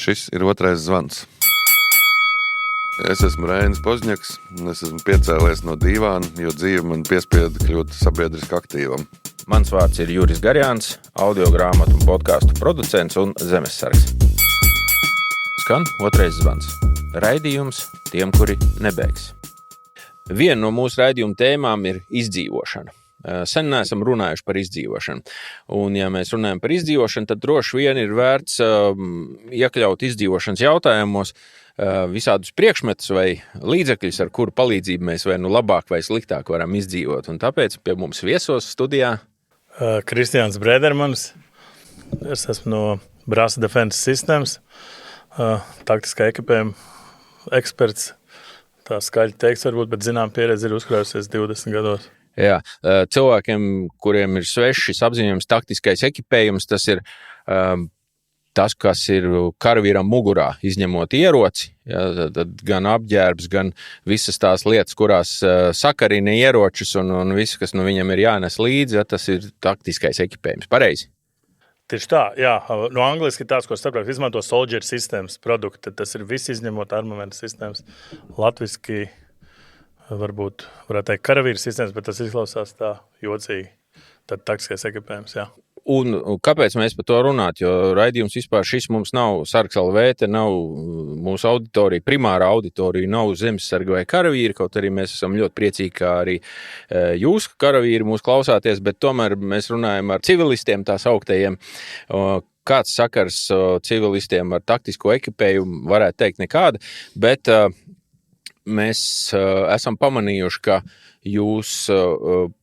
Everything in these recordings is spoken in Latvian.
Šis ir otrais zvans. Es esmu Reinis Pozņaks, un es esmu piecēlies no dīvāna, jo dzīve man piespieda kļūt sabiedriski aktīvam. Mans vārds ir Juris Garjāns, audiogrāmatu un podcastu producents un zemessargs. Skan otrais zvans. Raidījums tiem, kuri nebēgs. Viena no mūsu raidījuma tēmām ir izdzīvošana. Sen neesam runājuši par izdzīvošanu. Un, ja mēs runājam par izdzīvošanu, tad droši vien ir vērts iekļaut izdzīvošanas jautājumos visādus priekšmetus vai līdzekļus, ar kuru palīdzību mēs vai nu labāk vai sliktāk varam izdzīvot. Un tāpēc pie mums viesos studijā Kristiāns Brēdermans. Es esmu no Brasa Defense Systems, taktiskā ekipējuma eksperts. Tā skaļi teiks varbūt, bet zinām pieredze ir uzkrājusies 20 gados. Jā, cilvēkiem, kuriem ir svešs šis apzīmējums taktiskais ekipējums, tas ir tas, kas ir karavīram mugurā, izņemot ieroci, jā, tad gan apģērbs, gan visas tās lietas, kurās sakarina ieročus un viss, kas nu viņam ir jānes līdzi, ja, tas ir taktiskais ekipējums. Pareizi? Tieši tā, jā. No angliski tāds, ko starptautiski izmanto soldier systems produkti, tas ir viss izņemot armamenta sistēmas. Latviski varbūt varētu teikt karavīra sistēmas, bet tas izklausās tā jocīgi. Tad taktiskais ekipējums, jā. Un kāpēc mēs par to runāt? Jo raidījums vispār šis mums nav Sargs LV, te nav mūsu auditorija, primārā auditorija nav zemesarga vai karavīri, kaut arī mēs esam ļoti priecīgi, kā arī jūs, karavīri, mūs klausāties, bet tomēr mēs runājam ar civilistiem, tās augtajiem. Kāds sakars civilistiem ar taktisko ekipējumu, varētu teikt nekāda, bet mēs esam pamanījuši, ka jūs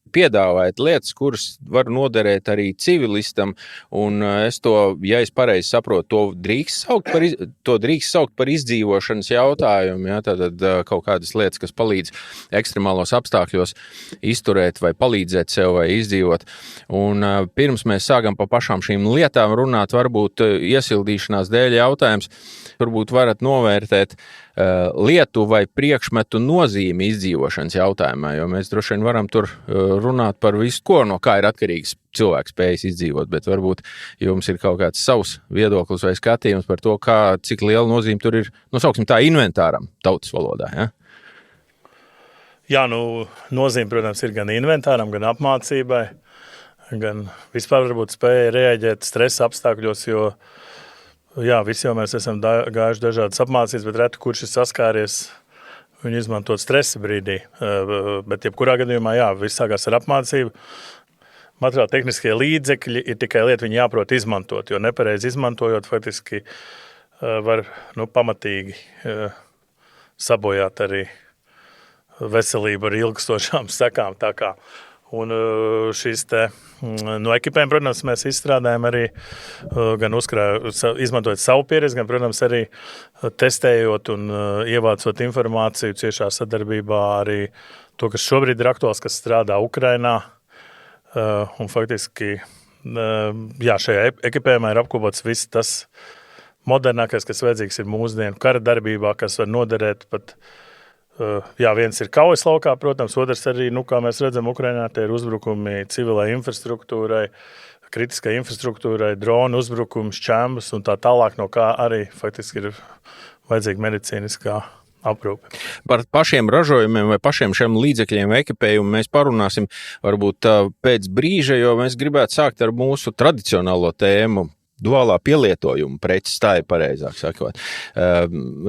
piedāvājat lietas, kuras var noderēt arī civilistam, un es to, ja es pareizi saprotu, to drīkst saukt par izdzīvošanas jautājumu, ja, tad kaut kādas lietas, kas palīdz ekstremālos apstākļos izturēt vai palīdzēt sev vai izdzīvot. Un pirms mēs sākam pa pašām šīm lietām runāt, varbūt iesildīšanās dēļ jautājums, varbūt varat novērtēt lietu vai priekšmetu nozīmi izdzīvošanas jautājumā, jo mēs droši vien varam tur runāt par visu, ko no kā ir atkarīgs cilvēks spējas izdzīvot, bet varbūt jums ir kaut kāds savs viedoklis vai skatījums par to, cik liela nozīme tur ir, sauksim tā, inventāram tautas valodā, ja? Jā, nozīme, protams, ir gan inventāram, gan apmācībai, gan vispār varbūt spēja reaģēt stresa apstākļos, jo jā, visi jau mēs esam gājuši dažādas apmācības, bet reti, kurš ir saskāries viņu izmantot stresa brīdī. Bet jebkurā gadījumā, jā, viss sākās ar apmācību. Materiāli tehniskie līdzekļi ir tikai lieta, viņi jāprot izmantot, jo nepareizi izmantojot, faktiski var pamatīgi sabojāt arī veselību ar ilgstošām sekām. Tā kā. Un šīs no ekipējuma, protams, mēs izstrādājam arī gan izmantojot savu pieredzi, gan, protams, arī testējot un ievācot informāciju ciešā sadarbībā arī to, kas šobrīd ir aktuāls, kas strādā Ukrainā. Un faktiski, jā, šajā ekipējumā ir apkopots viss tas modernākais, kas vajadzīgs ir mūsdienu kara darbībā, kas var noderēt pat. Jā, viens ir kaujas laukā, protams, otrs arī, kā mēs redzam, Ukrainā tie ir uzbrukumi civilai infrastruktūrai, kritiskai infrastruktūrai, dronu uzbrukums, šķembas un tā tālāk, no kā arī faktiski ir vajadzīga medicīniskā aprūpe. Par pašiem ražojumiem vai pašiem šiem līdzekļiem vai ekipējumu mēs parunāsim varbūt pēc brīža, jo mēs gribētu sākt ar mūsu tradicionālo tēmu. Duālā pielietojuma preces, tā ir pareizāk sakot.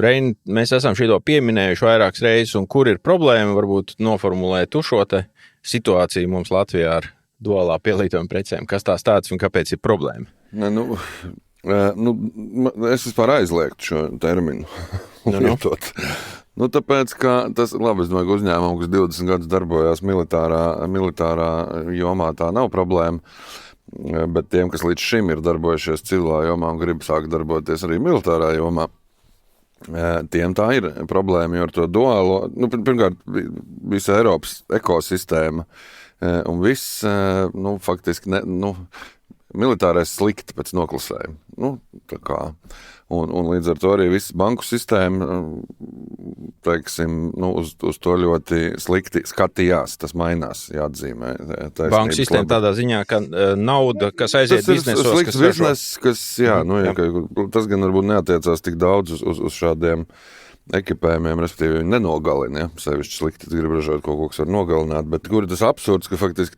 Reini, mēs esam šito pieminējuši vairākas reizes, un kur ir problēma, varbūt noformulēt šo te situāciju mums Latvijā ar duālā pielietojuma precēm. Kas tās tāds un kāpēc ir problēma? Es vispār aizliegtu šo terminu lietot. Tāpēc, ka tas, labi, es domāju, uzņēmumu, kas 20 gadus darbojās militārā jomā, tā nav problēma. Bet tiem, kas līdz šim ir darbojušies civilā jomā un grib sākt darboties arī militārā jomā, tiem tā ir problēma, jo ar to duālo, pirmkārt, visa Eiropas ekosistēma un viss, faktiski, militārais slikti pēc noklusējuma. Tā kā. Un līdz ar to arī viss banku sistēma teiksim, uz to ļoti slikti skatījās. Tas mainās, jāatzīmē. Banku sistēma tādā ziņā, ka nauda, kas aiziet biznesos, tas ir slikts biznes, kas, tas gan varbūt neatiecās tik daudz uz šādiem ekipējumiem, respektīvi viņi nenogalina, sevišķi slikti grib ražot kaut ko, kas var nogalināt, bet kur ir tas absurds, ka faktiski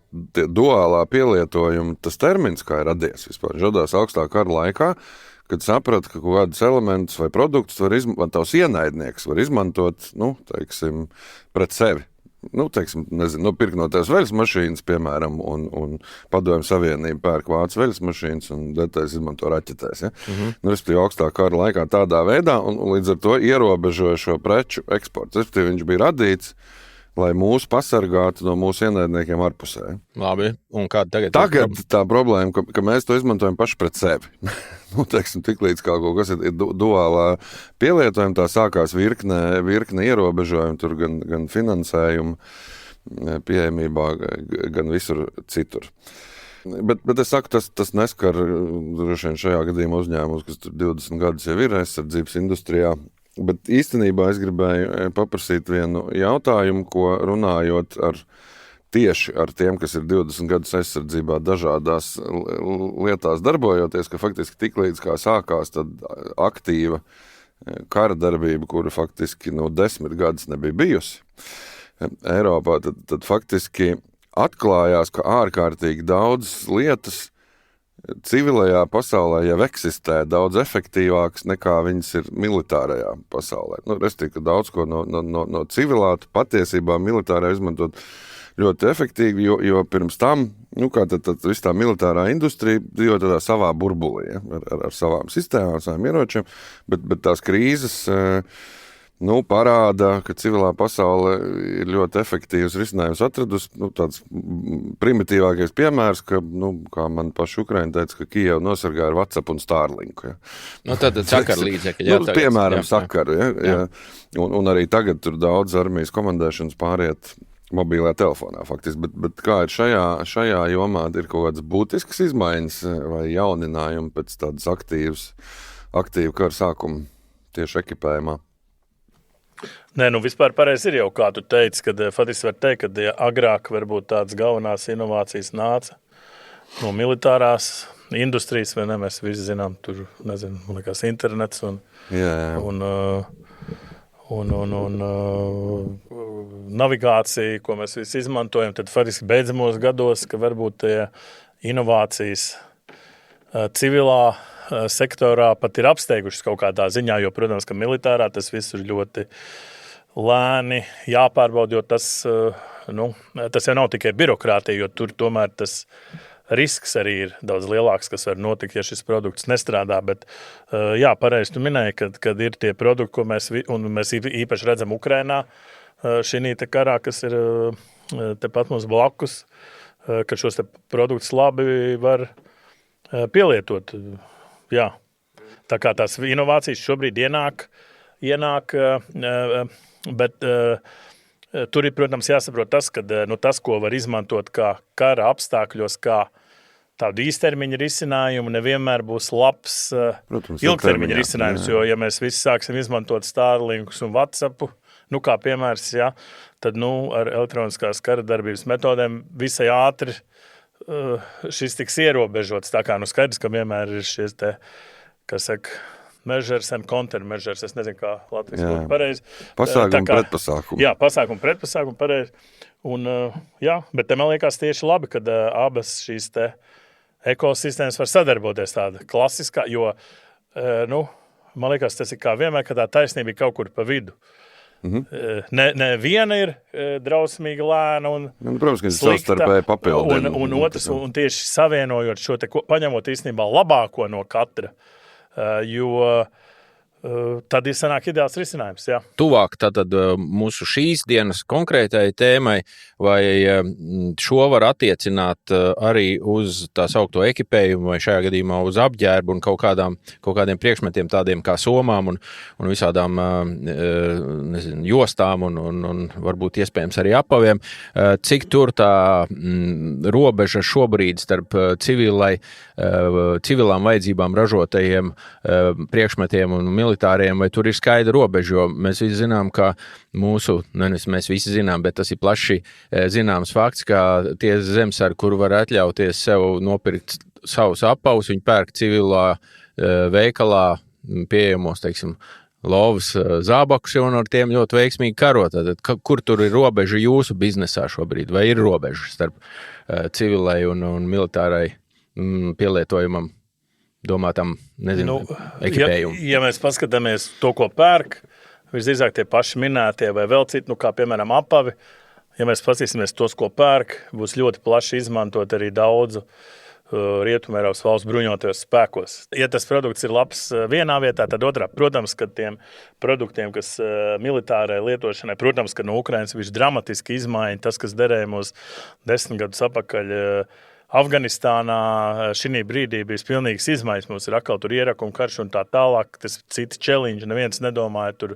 duālā pielietojuma tas termins, kā ir radies vispār, žodās augstā kara laikā, kad saprata, ka kaut kādus elementus vai produktus tavs ienaidnieks var izmantot, teiksim, pret sevi. Pirknoties veļas mašīnas, piemēram, un Padomju Savienība pērk vācu veļas mašīnas un detaļas izmanto raķetēs. Ja? Respektīvi, augstā kara laikā tādā veidā, un līdz ar to ierobežoja šo preču eksportu. Respektīvi, viņš bija radīts, lai mūs pasargātu no mūsu ienaidniekiem ārpusē. Labi, un kāda tagad tā problēma, ka mēs to izmantojam paši pret sevi. Tik līdz kā kaut kas ir duālā pielietojuma, tā sākās virkne ierobežojumu, tur gan finansējumu pieejamībā, gan visur citur. Bet es saku, tas neskar droši vien šajā gadījumā uzņēmumus, kas tur 20 gadus jau ir aizsardzības industrijā. Bet īstenībā es gribēju paprasīt vienu jautājumu, ko runājot tieši ar tiem, kas ir 20 gadus aizsardzībā dažādās lietās darbojoties, ka faktiski tiklīdz kā sākās tad aktīva kara darbība, kura faktiski 10 gadus nebija bijusi Eiropā, tad faktiski atklājās, ka ārkārtīgi daudz lietas civilajā pasaulē jau eksistē daudz efektīvāks nekā viņas ir militārajā pasaulē. Respektīvi, ka daudz ko no civilāta patiesībā militārā izmantot ļoti efektīvi, jo pirms tam, kā tad viss tā militārā industrija dzīvo tādā savā burbulī, ar savām sistēmām, savām ieročiem, bet tās krīzes parāda, ka civilā pasaule ir ļoti efektīvs risinājums atradusi. Tāds primitīvākais piemērs, kā man paši Ukraiņi teica, ka Kijeva nosargāja ar WhatsApp un Starlinku. Ja. Tad sakaru līdzekļi. Piemēram, sakaru. Ja. Un arī tagad tur daudz armijas komandēšanas pāriet mobilajā telefonā faktiski. Bet kā ir šajā jomā, ir kaut kādas būtiskas izmaiņas vai jauninājumi pēc tādas aktīvu kara sākuma tieši ekipējumā? Nē, vispār pareizi ir jau, kā tu teici, kad faktiski var teikt, ka agrāk varbūt tādas galvenās inovācijas nāca no militārās industrijas, vai ne, mēs visi zinām, tur, nezinu, man liekas, internets un navigācija, ko mēs visi izmantojam, tad faktiski beidzamos gados, ka varbūt tie inovācijas civilā sektorā pat ir apsteigušas kaut kādā ziņā, jo, protams, ka militārā tas viss ir ļoti lēni jāpārbauda, jo tas jau nav tikai birokrātija, jo tur tomēr tas risks arī ir daudz lielāks, kas var notikt, ja šis produkts nestrādā, bet pareizi tu minēji, kad ir tie produkti, ko mēs īpaši redzam Ukrainā, šī karā, kas ir tepat mums blakus, ka šos te produktus labi var pielietot. Jā. Tā kā tās inovācijas šobrīd ienāk, bet tur ir, protams, jāsaprot tas, ka tas, ko var izmantot kā kara apstākļos, kā tādu īstermiņa risinājumu, nevienmēr būs labs ilgtermiņa risinājums, jo, ja mēs visi sāksim izmantot Starlinkus un WhatsAppu, kā piemērs, tad ar elektroniskās kara darbības metodēm visai ātri šis tiks ierobežots. Tā kā skaidrs, ka vienmēr ir šis te, kas saka, measures and countermeasures. Es nezinu, kā Latvijas būtu pareizi. Pasākumu pretpasākumu. Jā, pasākumu pretpasākumu pareizi. Un, bet te man liekas tieši labi, kad abas šīs te ekosistēmas var sadarboties tāda klasiskā, jo, man liekas, tas ir kā vienmēr, ka tā taisnība ir kaut kur pa vidu. Ne viena ir drausmīgi lēna un protams, ka savstarpēji papildina. Un otrs, un tieši savienojot šo te, paņemot īstenībā labāko no katra, jo tad ir sanāk ideāls risinājums. Jā. Tuvāk tātad mūsu šīs dienas konkrētai tēmai, vai šo var attiecināt arī uz tā saukto ekipējumu, vai šajā gadījumā uz apģērbu un kaut kādiem priekšmetiem tādiem kā somām un visādām jostām un varbūt iespējams arī apaviem. Cik tur tā robeža šobrīd starp civilām vajadzībām ražotajiem priekšmetiem un militāriem, vai tur ir skaidra robeža, jo mēs visi zinām, ka mēs visi zinām, bet tas ir plaši zināms fakts, ka tie zemsargi, kur var atļauties sev nopirkt savus apavus, viņi pērk civilā veikalā pieejamos, teiksim, lovas zābakus, un ar tiem ļoti veiksmīgi karot. Tad, kur tur ir robeža jūsu biznesā šobrīd? Vai ir robeža starp civilai un militārai pielietojumam? Domātam, ekipējumu. Ja mēs paskatāmies to, ko pērk, visdrīzāk tie paši minētie vai vēl citi, kā piemēram apavi, ja mēs paskatīsimies tos, ko pērk, būs ļoti plaši izmantot arī daudzu Rietumēropas valsts bruņotajos spēkos. Ja tas produkts ir labs vienā vietā, tad otrā. Protams, ka tiem produktiem, kas militārai lietošanai, protams, ka no Ukrainas viņš dramatiski izmaiņa tas, kas derēja mūs 10 gadus atpakaļ Afganistānā. Šī brīdī bija pilnīgas izmaiņas. Mums ir atkal tur ierakuma karš un tā tālāk. Tas citi challenge. Neviens nedomāja tur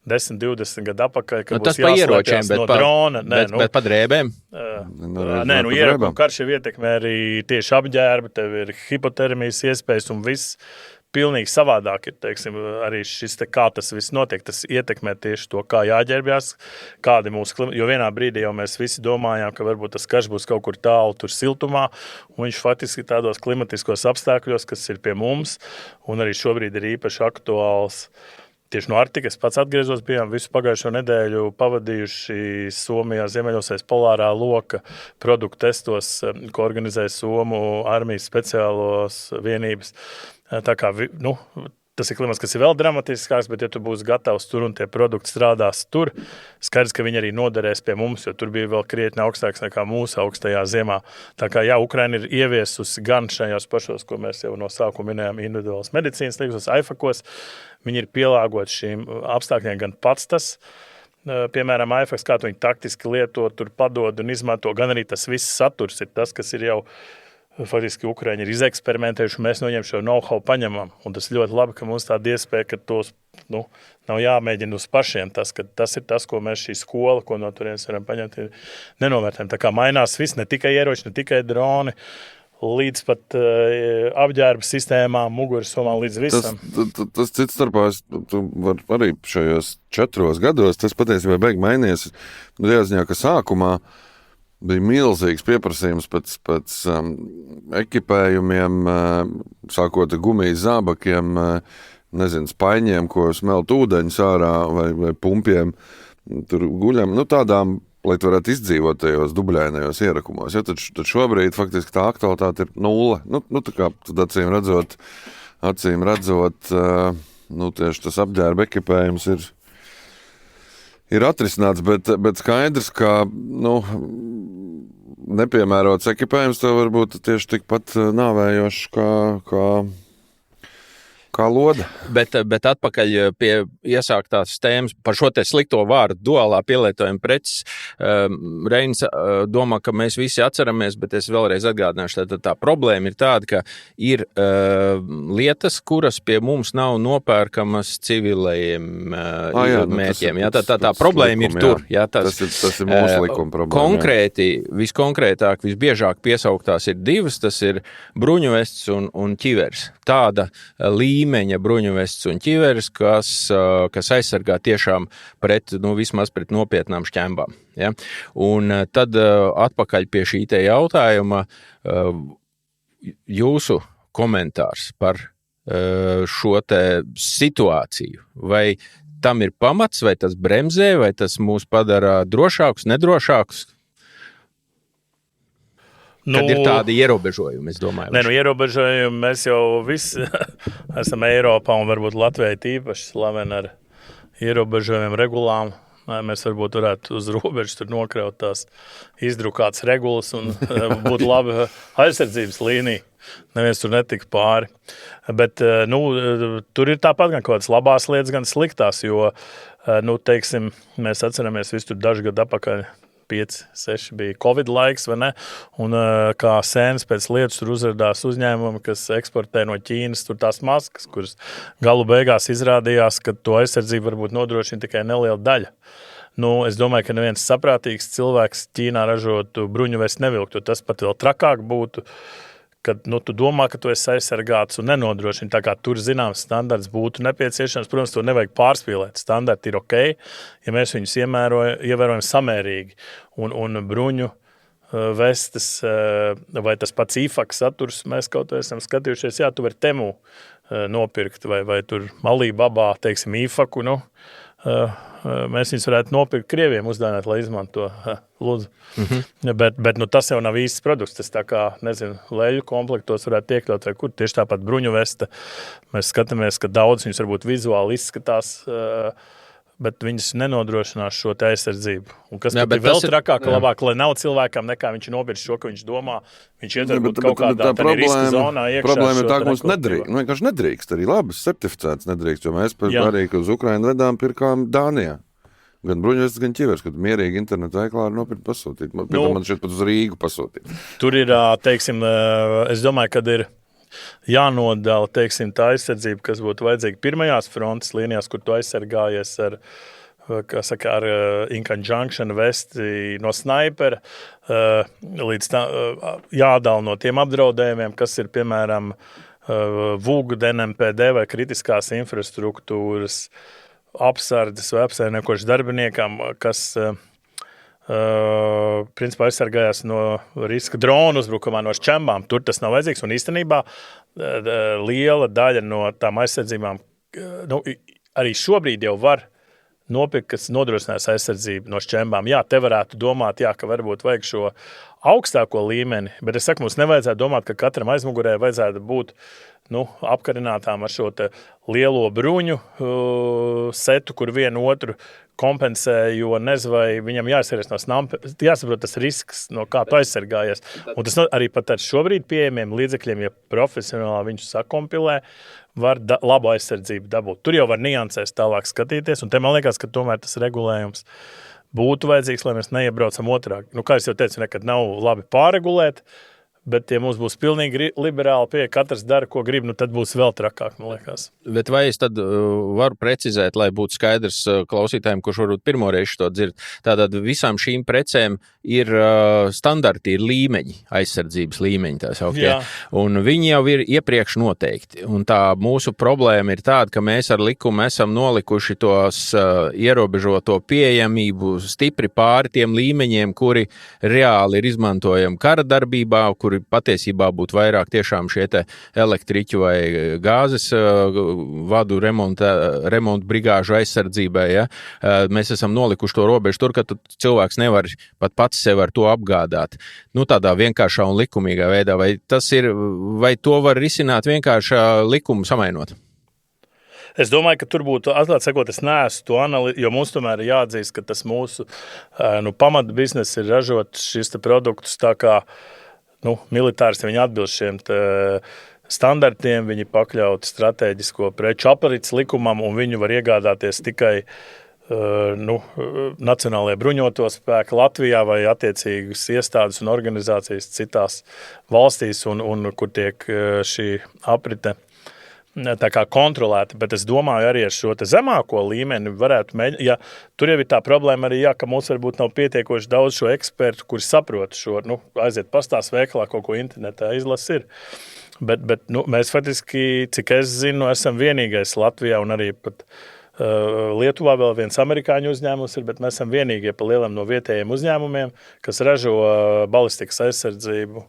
10, 20 gadu atpakaļ, ka būs jāslēpjas no drona. Bet pa drēbēm? Ierakuma karš jau ietekmē arī tieši apģērbu. Tev ir hipotermijas iespējas un viss. Pilnīgi savādāk ir, teiksim, arī šis kā tas viss notiek. Tas ietekmē tieši to, kā jāģērbjās, kādi mūsu klimati. Jo vienā brīdī jau mēs visi domājām, ka varbūt tas karš būs kaut kur tālu, tur siltumā, un viņš faktiski tādos klimatiskos apstākļos, kas ir pie mums, un arī šobrīd ir īpaši aktuāls. Tieši no Arktikas pats atgriezos, bijām visu pagājušo nedēļu pavadījuši Somijā Ziemeļosēs polārā loka produktu testos, ko organizēja Somu armijas speciālos vienības. Tā kā, tas ir klimats, kas ir vēl dramatiskāks, bet ja tu būsi gatavs tur un tie produkti strādās tur, skaidrs, ka viņi arī noderēs pie mums, jo tur bija vēl krietni augstāks nekā mūsu augstajā ziemā. Tā kā, Ukraina ir ieviesusi gan šajos pašos, ko mēs jau no sākuma minējām, individuālas medicīnas līdzos, AIFAKos, viņi ir pielāgoti šīm apstākļiem gan pats tas, piemēram, AIFAKs, kā tu viņi taktiski lieto, tur padod un izmanto, gan arī tas viss saturs ir tas, kas ir jau faktiski Ukraiņi ir izeksperimentējuši, mēs no viņiem šo know-how paņemam. Un tas ļoti labi, ka mums tāda iespēja, ka tos nav jāmēģina uz pašiem. Tas ir tas, ko mēs šī skola, ko no turienes varam paņemt, ir nenovērtējam. Tā kā mainās viss, ne tikai ieroči, ne tikai droni, līdz pat apģērba sistēmām, mugursomām, līdz visam. Tas cits starpā, tu var arī šajos 4 gados, tas patiesībā beig mainījies. Jāziņā, ka sākumā bija milzīgs pieprasījums pēc ekipējumiem, sākot ar gumijas zābakiem, spaiņiem, ko smelt ūdeņus ārā vai pumpiem, tur guļam, tādām, lai tu varētu izdzīvot tajos dubļainajos ierakumos. Ja, tad šobrīd faktiski tā aktualitāte ir 0. Tā kā tad acīm redzot, tieši tas apģērba ekipējums ir atrisināts, bet skaidrs, ka nepiemērots ekipējums tev var būt tieši tikpat nāvējošs kā loda. Bet atpakaļ pie iesāktās tēmas par šo te slikto vārdu duālā pielietojuma preces. Reinis domā, ka mēs visi atceramies, bet es vēlreiz atgādināšu, tā problēma ir tāda, ka ir lietas, kuras pie mums nav nopērkamas civilajiem mērķiem. Tā problēma ir tur. Tas ir mūsu likuma problēma. Konkrēti, viskonkrētāk, visbiežāk piesauktās ir 2, tas ir bruņuvests un ķivers. Tāda līmeņa bruņuvests un ķiveres, kas aizsargā tiešām vismaz pret nopietnām šķembām. Ja? Un tad atpakaļ pie šī te jautājuma jūsu komentārs par šo te situāciju. Vai tam ir pamats, vai tas bremzē, vai tas mūs padara drošākus, nedrošākus? Kad ir tādi ierobežojumi, es domāju. Ierobežojumi mēs jau visi esam Eiropā un varbūt Latvijai tīpaši slaveni ar ierobežojumiem regulām. Mēs varbūt varētu uz robežas tur nokraut tās izdrukātas regulas un būtu laba aizsardzības līnija. Neviens tur netika pāri. Bet tur ir tāpat gan kaut kādas labās lietas, gan sliktās, jo, teiksim, mēs atceramies visu tur dažu gadu atpakaļ, 5, 6 bija Covid laiks, vai ne? Un kā sēnes pēc lietas tur uzradās uzņēmumi, kas eksportē no Ķīnas tur tās maskas, kuras galu beigās izrādījās, ka to aizsardzību varbūt nodrošina tikai neliela daļa. Es domāju, ka neviens saprātīgs cilvēks Ķīnā ražotu bruņuvestu nevilktu. Tas pat vēl trakāk būtu, kad tu domā, ka tu esi aizsargāts un nenodrošini. Tā kā tur zināms standarts būtu nepieciešams, protams, to nevajag pārspīlēt. Standarti ir ok, ja mēs viņus ievērojam samērīgi. Un bruņu vestes vai tas pats IFAK saturs, mēs kaut ko esam skatījušies, jā, tu vari Temu nopirkt vai tur Alibabā, teiksim, IFAKu, mēs viņus varētu nopirkt Krieviem uzdāvināt, lai izmanto lūdzu. Bet tas jau nav īsts produkts. Tas tā kā, nezinu, leļu komplektos varētu iekļaut vai kur. Tieši tāpat bruņu vesta. Mēs skatāmies, ka daudz viņus varbūt vizuāli izskatās, bet viņas nenodrošinās šo te aizsardzību. Un kas ir vēl trakāk, labāk, lai nav cilvēkam nekā viņš nopirks šo, ka viņš domā, viņš iet varbūt kaut kādā riska zonā iekšā. Problēma ir tā, ka mums vienkārši nedrīkst, arī labi certificēts nedrīkst, jo mēs arī, ka uz Ukrainu vedām pirkām Dānijā. Gan bruņvestas, gan ķivers, kad mierīgi internetu veiklā var nopirkt pasūtīt. Man šeit pat uz Rīgu pasūtīt. Tur ir, teiksim, es domāju, kad ir jānodala, teiksim, tā aizsardzība, kas būtu vajadzīga pirmajās frontes līnijās, kur tu aizsargājies ar in conjunction vesti no snaipera, līdz tā, jādala no tiem apdraudējumiem, kas ir, piemēram, VUG, NMPD vai kritiskās infrastruktūras apsardzes vai apsaimniekošu darbiniekam, kas principā aizsargājās no riska dronu uzbrukumā no šķembām. Tur tas nav vajadzīgs, un īstenībā liela daļa no tām aizsardzībām arī šobrīd jau var nopirkt, kas nodrošinās aizsardzību no šķembām. Jā, te varētu domāt, ka varbūt vajag šo augstāko līmeni, bet es saku, mums nevajadzētu domāt, ka katram aizmugurē vajadzētu būt apkarinātām ar šo te lielo bruņu setu, kur vienu otru kompensē, jo nezinu, vai viņam jāizsargās no snampa, jāsaprot tas risks, no kā tu aizsargājies. Un tas arī pat ar šobrīd pieejamiem līdzekļiem, ja profesionāli viņus sakompilē, var labu aizsardzību dabūt. Tur jau var niansēs tālāk skatīties, un te man liekas, ka tomēr tas regulējums būtu vajadzīgs, lai mēs neiebraucam otrāk. Kā es jau teicu, nekad nav labi pārregulēt, bet, ja mums būs pilnīgi liberāli pieeja, katrs dara, ko grib, tad būs vēl trakāk, man liekas. Bet vai es tad varu precizēt, lai būtu skaidrs klausītājiem, kurš varbūt pirmoreiz to dzird? Tātad visām šīm precēm ir standarti, ir līmeņi, aizsardzības līmeņi, tā sauktie. Un viņi jau ir iepriekš noteikti. Un tā mūsu problēma ir tāda, ka mēs ar likumu esam nolikuši tos ierobežoto pieejamību stipri pāri tiem līmeņiem, kuri reāli ir izmantojami kara darbībā, kuri patiesībā būtu vairāk tiešām šie te elektriķu vai gāzes vadu remontu brigāžu aizsardzībai. Ja? Mēs esam nolikuši to robežu tur, ka cilvēks nevar pat pats sev ar to apgādāt. Tādā vienkāršā un likumīgā veidā. Vai to var risināt vienkārši likumu samainot? Es domāju, ka tur būtu, atklāt sakot, es neesmu to analīzi, jo mums tomēr ir jāatzīst, ka tas mūsu pamata bizness ir ražot šis te produktus tā kā militāristi, viņi atbilst šiem standartiem, viņi pakļauti strateģisko preču aprits likumam, un viņi var iegādāties tikai Nacionālajie bruņoto spēki Latvijā vai attiecīgas iestādes un organizācijas citās valstīs, un kur tiek šī aprite tā kā kontrolēta, bet es domāju arī ar šo te zemāko līmeni varētu mēģināt, ja tur jau ir tā problēma arī, ka mums varbūt nav pietiekoši daudz šo ekspertu, kuri saprot šo, aiziet pastās veikalā, kaut ko internetā izlas ir. Bet mēs faktiski, cik es zinu, esam vienīgais Latvijā un arī pat Lietuvā vēl viens amerikāņu uzņēmums ir, bet mēs esam vienīgie pa lielam no vietējiem uzņēmumiem, kas ražo balistikas aizsardzību,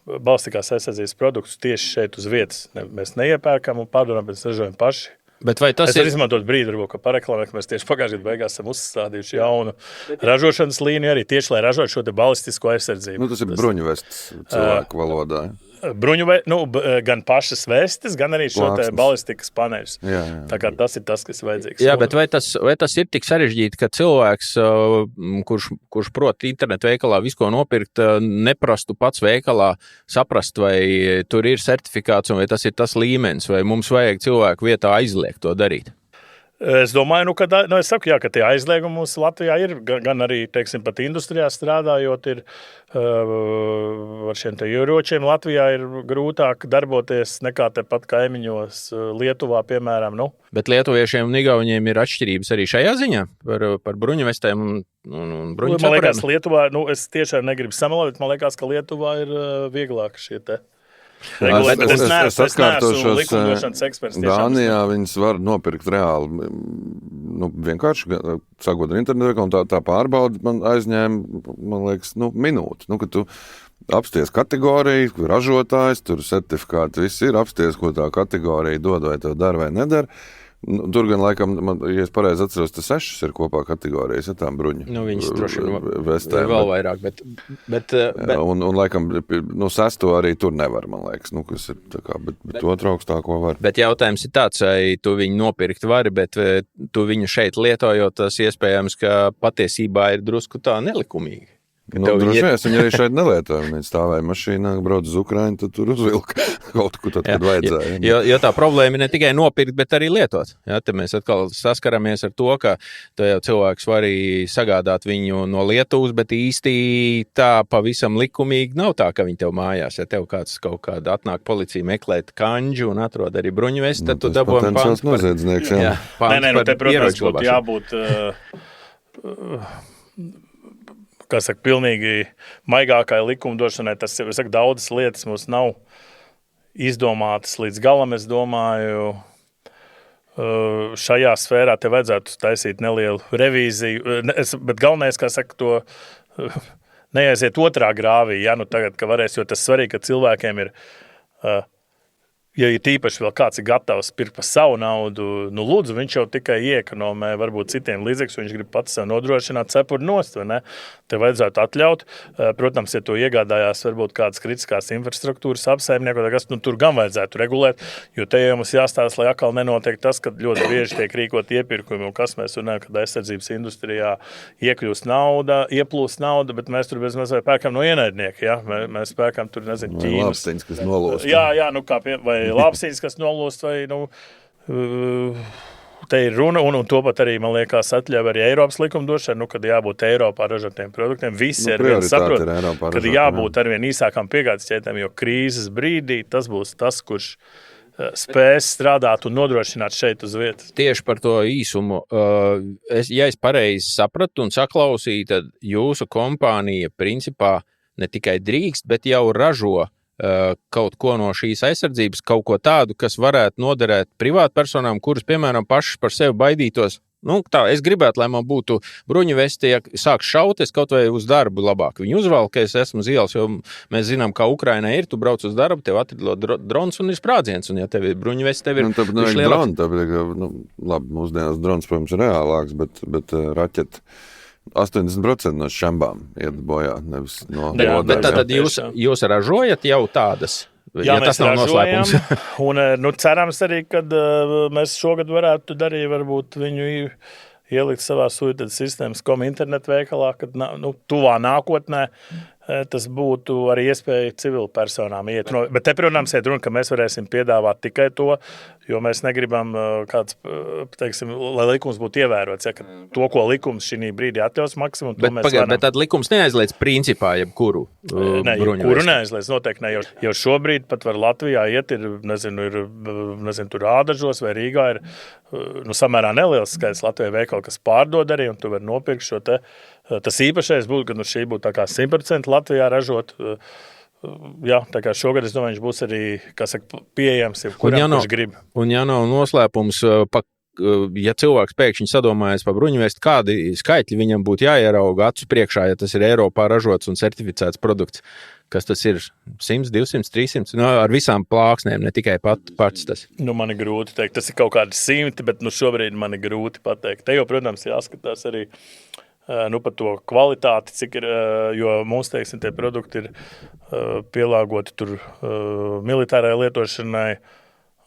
balistiskās aizsardzības produktus tieši šeit uz vietas. Mēs neiepērkam un pārdodam, bet ražojam paši. Bet vai tas ir izmantot brīdi, varbūt, ka pareklamēt, ka mēs tieši pagājušajā gadā beigās esam uzstādījuši jaunu ražošanas līniju arī tieši, lai ražot šo te balistisko aizsardzību. Tas ir bruņvests cilvēku valodā. Gan pašas vestes, gan arī šo te balistikas paneļus. Tā kā tas ir tas, kas vajadzīgs. Jā, bet vai tas ir tik sarežģīti, ka cilvēks, kurš prot internetu veikalā visu ko nopirkt, neprastu pats veikalā saprast, vai tur ir certifikāts un vai tas ir tas līmenis, vai mums vajag cilvēku vietā aizliegt to darīt? Es domāju, es saku, jā, ka tie aizliegumi mums Latvijā ir, gan arī, teiksim, pat industrijā strādājot, ir ar šiem te ieročiem Latvijā ir grūtāk darboties nekā tepat kaimiņos Lietuvā, piemēram. Nu. Bet lietuviešiem un igauņiem ir atšķirības arī šajā ziņā par bruņuvestēm un bruņu Man liekas, Lietuvā, es tiešām negribu samalot, bet man liekas, ka Lietuvā ir vieglāk šie te. Es neesmu likumdošanas eksperts. Dānijā viņas var nopirkt reāli, vienkārši sagot ar internetu, un tā pārbauda man aizņēma, man liekas, minūti. Kad tu apsties kategoriju, ražotājs, tur certifikāti viss ir, apsties, ko tā kategorija dod, vai tev dara vai nedara. Tur gan, laikam, ja es pareizi atceros, tas 6 ir kopā kategorijas, ja tām bruņu. Viņas droši vien vēl vairāk, bet... Un laikam, 6 arī tur nevar, man liekas, kas ir tā kā, bet otru augstāko var. Bet jautājums ir tāds, vai tu viņu nopirkt vari, bet tu viņu šeit lietojot, tas iespējams, ka patiesībā ir drusku tā nelikumīgi. Droši vien, es viņu arī šeit nelietoju. Viņi stāvēja mašīnā, brauc uz Ukrainu, tad tur uzvilka kaut ko tad, kad vajadzēja. Jo tā problēma ir ne tikai nopirkt, bet arī lietot. Ja, te mēs atkal saskaramies ar to, ka jau cilvēks var arī sagādāt viņu no Lietuvas, bet īsti tā pavisam likumīgi nav tā, ka viņi tev mājās. Ja tev kāds kaut kāda atnāk policija meklēt kanģu un atrod arī bruņuvēs, tad tu dabūji pants par... noziedznieks, jā. Nē, te, protams, būtu jābūt... Kā saka, pilnīgi maigākai likumdošanai. Tas ir, daudzas lietas mums nav izdomātas līdz galam, es domāju. Šajā sfērā te vajadzētu taisīt nelielu revīziju, bet galvenais, kā saka, to neaiziet otrā grāvī, ja tagad, ka varēs, jo tas svarīgi, ka cilvēkiem ir... Ja ir tīpaši vēl kāds ir gatavs pirkt par savu naudu, lūdzu, viņš jau tikai iekonomē varbūt citiem līdzekļus, viņš grib pats sev nodrošināt cepuri nost, vai ne? Te vajadzētu atļaut. Protams, ja to iegādājās varbūt kādas kritiskās infrastruktūras apsaimnieko, kas tur gan vajadzētu regulēt, jo te jau mums jāstāsta, lai atkal nenotiek tas, ka ļoti bieži tiek rīkot iepirkumi, un kas mēs runājam, kad aizsardzības industrijā ieplūst nauda, bet mēs tur bez mazliet pērkam no ienaidnieka, ja? Mēs pērkam tur, nezinu, Ķīnas. Lāpstiņas, kas nolost. Jā, vai lāpstīns, kas nolūst, vai, te ir runa, un to pat arī, man liekas, atļauj arī Eiropas likumdošana, kad jābūt Eiropā ražotiem produktiem. Visi ar vienu saprot, kad jābūt ar vien īsākām piegādes ķēdēm, jo krīzes brīdī tas būs tas, kurš spēs strādāt un nodrošināt šeit uz vietas. Tieši par to īsumu. Ja es pareizi sapratu un saklausīju, tad jūsu kompānija principā ne tikai drīkst, bet jau ražo kaut ko no šīs aizsardzības, kaut ko tādu, kas varētu noderēt privātpersonām, kuras, piemēram, pašas par sevi baidītos. Es gribētu, lai man būtu bruņuvesti, ja sāks šaut, es kaut vai uz darbu labāk. Viņu uzvalk, ka es esmu uz ielas, jo mēs zinām, kā Ukrainā ir, tu brauc uz darbu, tev atrido drons un ir sprādziens, un ja tev ir bruņuvesti, tev ir lielāks. Labi, mūsdienās drons, protams, ir reālāks, bet raķeti 80% no šambām iet bojā, nevis no lodēm. Bet tad jūs ražojat jau tādas? Jā, tas nav noslēpums. Un cerams arī, kad mēs šogad varētu arī varbūt viņu ielikt savā suites sistēmas internetu veikalā, kad tuvā nākotnē tas būtu arī iespēja civilpersonām iet. Bet te, protams, iet runa, ka mēs varēsim piedāvāt tikai to, jo mēs negribam kāds, teiksim, lai likums būtu ievērots. Ja, ka to, ko likums šī brīdī atļaus maksimum, to mēs varam. Bet tad likums neaizliedz principā jebkuru bruņu. Kuru neaizliedz, noteikti ne. Jo šobrīd pat var Latvijā iet, nezinu, tur Ādažos vai Rīgā ir samērā neliels skaits Latvijā veikali, kas pārdod arī, un tu var nopirkt šo te. Tas īpašais būtu, ka šī būtu tā kā 100% Latvijā ražot. Jā, tā kā šogad, es domāju, viņš būs arī, kā saka, pieejams, kuram viņš grib. Un ja nav noslēpums, ja cilvēks pēkšņi sadomājas par bruņuvēsti, kādi skaitļi viņam būtu jāierauga acu priekšā, ja tas ir Eiropā ražots un certificēts produkts? Kas tas ir? 100, 200, 300? Ar visām plāksnēm, ne tikai pats tas. Man ir grūti teikt. Tas ir kaut kādi 100, bet šobrīd man ir grūti pateikt. Te jau, protams, jāskatās arī par to kvalitāti, cik ir, jo mums, teiksim, tie produkti ir pielāgoti tur militārai lietošanai,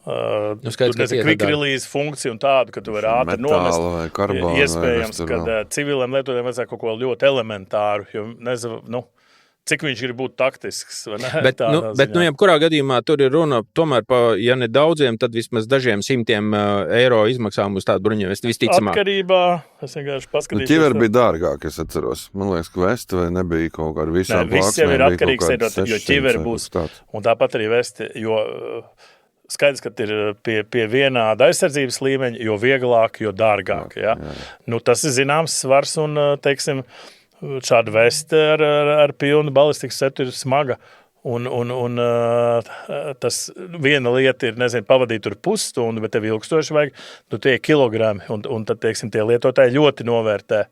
quick release funkciju un tādu, ka tu vari ātri nomest. Iespējams, ka civiliem lietotājiem vajadzētu kaut ko ļoti elementāru, jo nezinu, cik viņš grib būt taktisks. Bet, jebkurā gadījumā tur ir runa tomēr par, ja ne daudziem, tad vismaz dažiem simtiem eiro izmaksā mums tādu bruņuvestu visticamāk. Atkarībā, es vienkārši paskatīšos. Ķiveri bija dārgāk, es atceros. Man liekas, ka vesti vai nebija kaut kā ar visām plāksnēm. Viss jau ir atkarīgs, jo ķiveri būs. Un tāpat arī vesti, jo skaidrs, ka ir pie vienāda aizsardzības līmeņa, jo vieglāk, jo dārgāk. Ja? Nu, tas ir zināms svars un, teiksim, šāda veste ar pilnu balistikas setu ir smaga. Un tas viena lieta ir, pavadīt tur pusstundu, bet tev ilgstoši vajag, tie kilogrami. Un tad, teiksim, tie lietotāji ļoti novērtē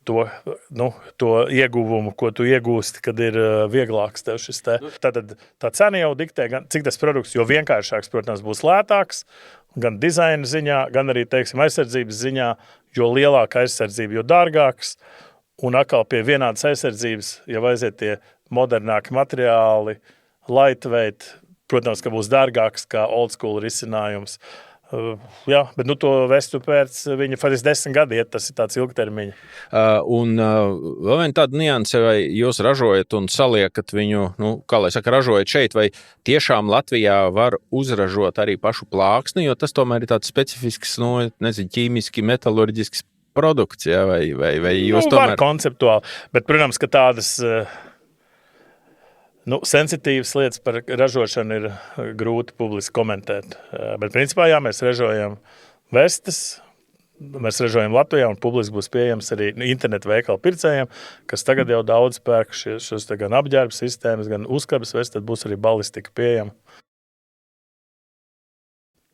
to ieguvumu, ko tu iegūsti, kad ir vieglāks tev šis te. Tātad tā cena jau diktē, cik tas produkts, jo vienkāršāks, protams, būs lētāks, gan dizaina ziņā, gan arī, teiksim, aizsardzības ziņā, jo lielāka aizsardzība, jo dārgāks. Un atkal pie vienādas aizsardzības, ja aiziet tie modernāki materiāli, lightweight, protams, ka būs dārgāks kā old school risinājums. Bet to vestu pēc viņa faktiski 10 gadi iet, tas ir tāds ilgtermiņa. Un vēl viena tāda nianse, vai jūs ražojat un saliekat viņu, ražojat šeit, vai tiešām Latvijā var uzražot arī pašu plāksni, jo tas tomēr ir tāds specifisks, ķīmiski, metalurģisks produkts, ja, vai jūs tomēr... Var konceptuāli, bet, protams, ka tādas sensitīvas lietas par ražošanu ir grūti publiski komentēt. Bet, principā, jā, mēs ražojam vestes, mēs ražojam Latvijā un publiski būs pieejams arī internetu veikalu pircējiem, kas tagad jau daudz pērk šos gan apģērbu sistēmas, gan uzkabas vestes, tad būs arī balistika pieejama.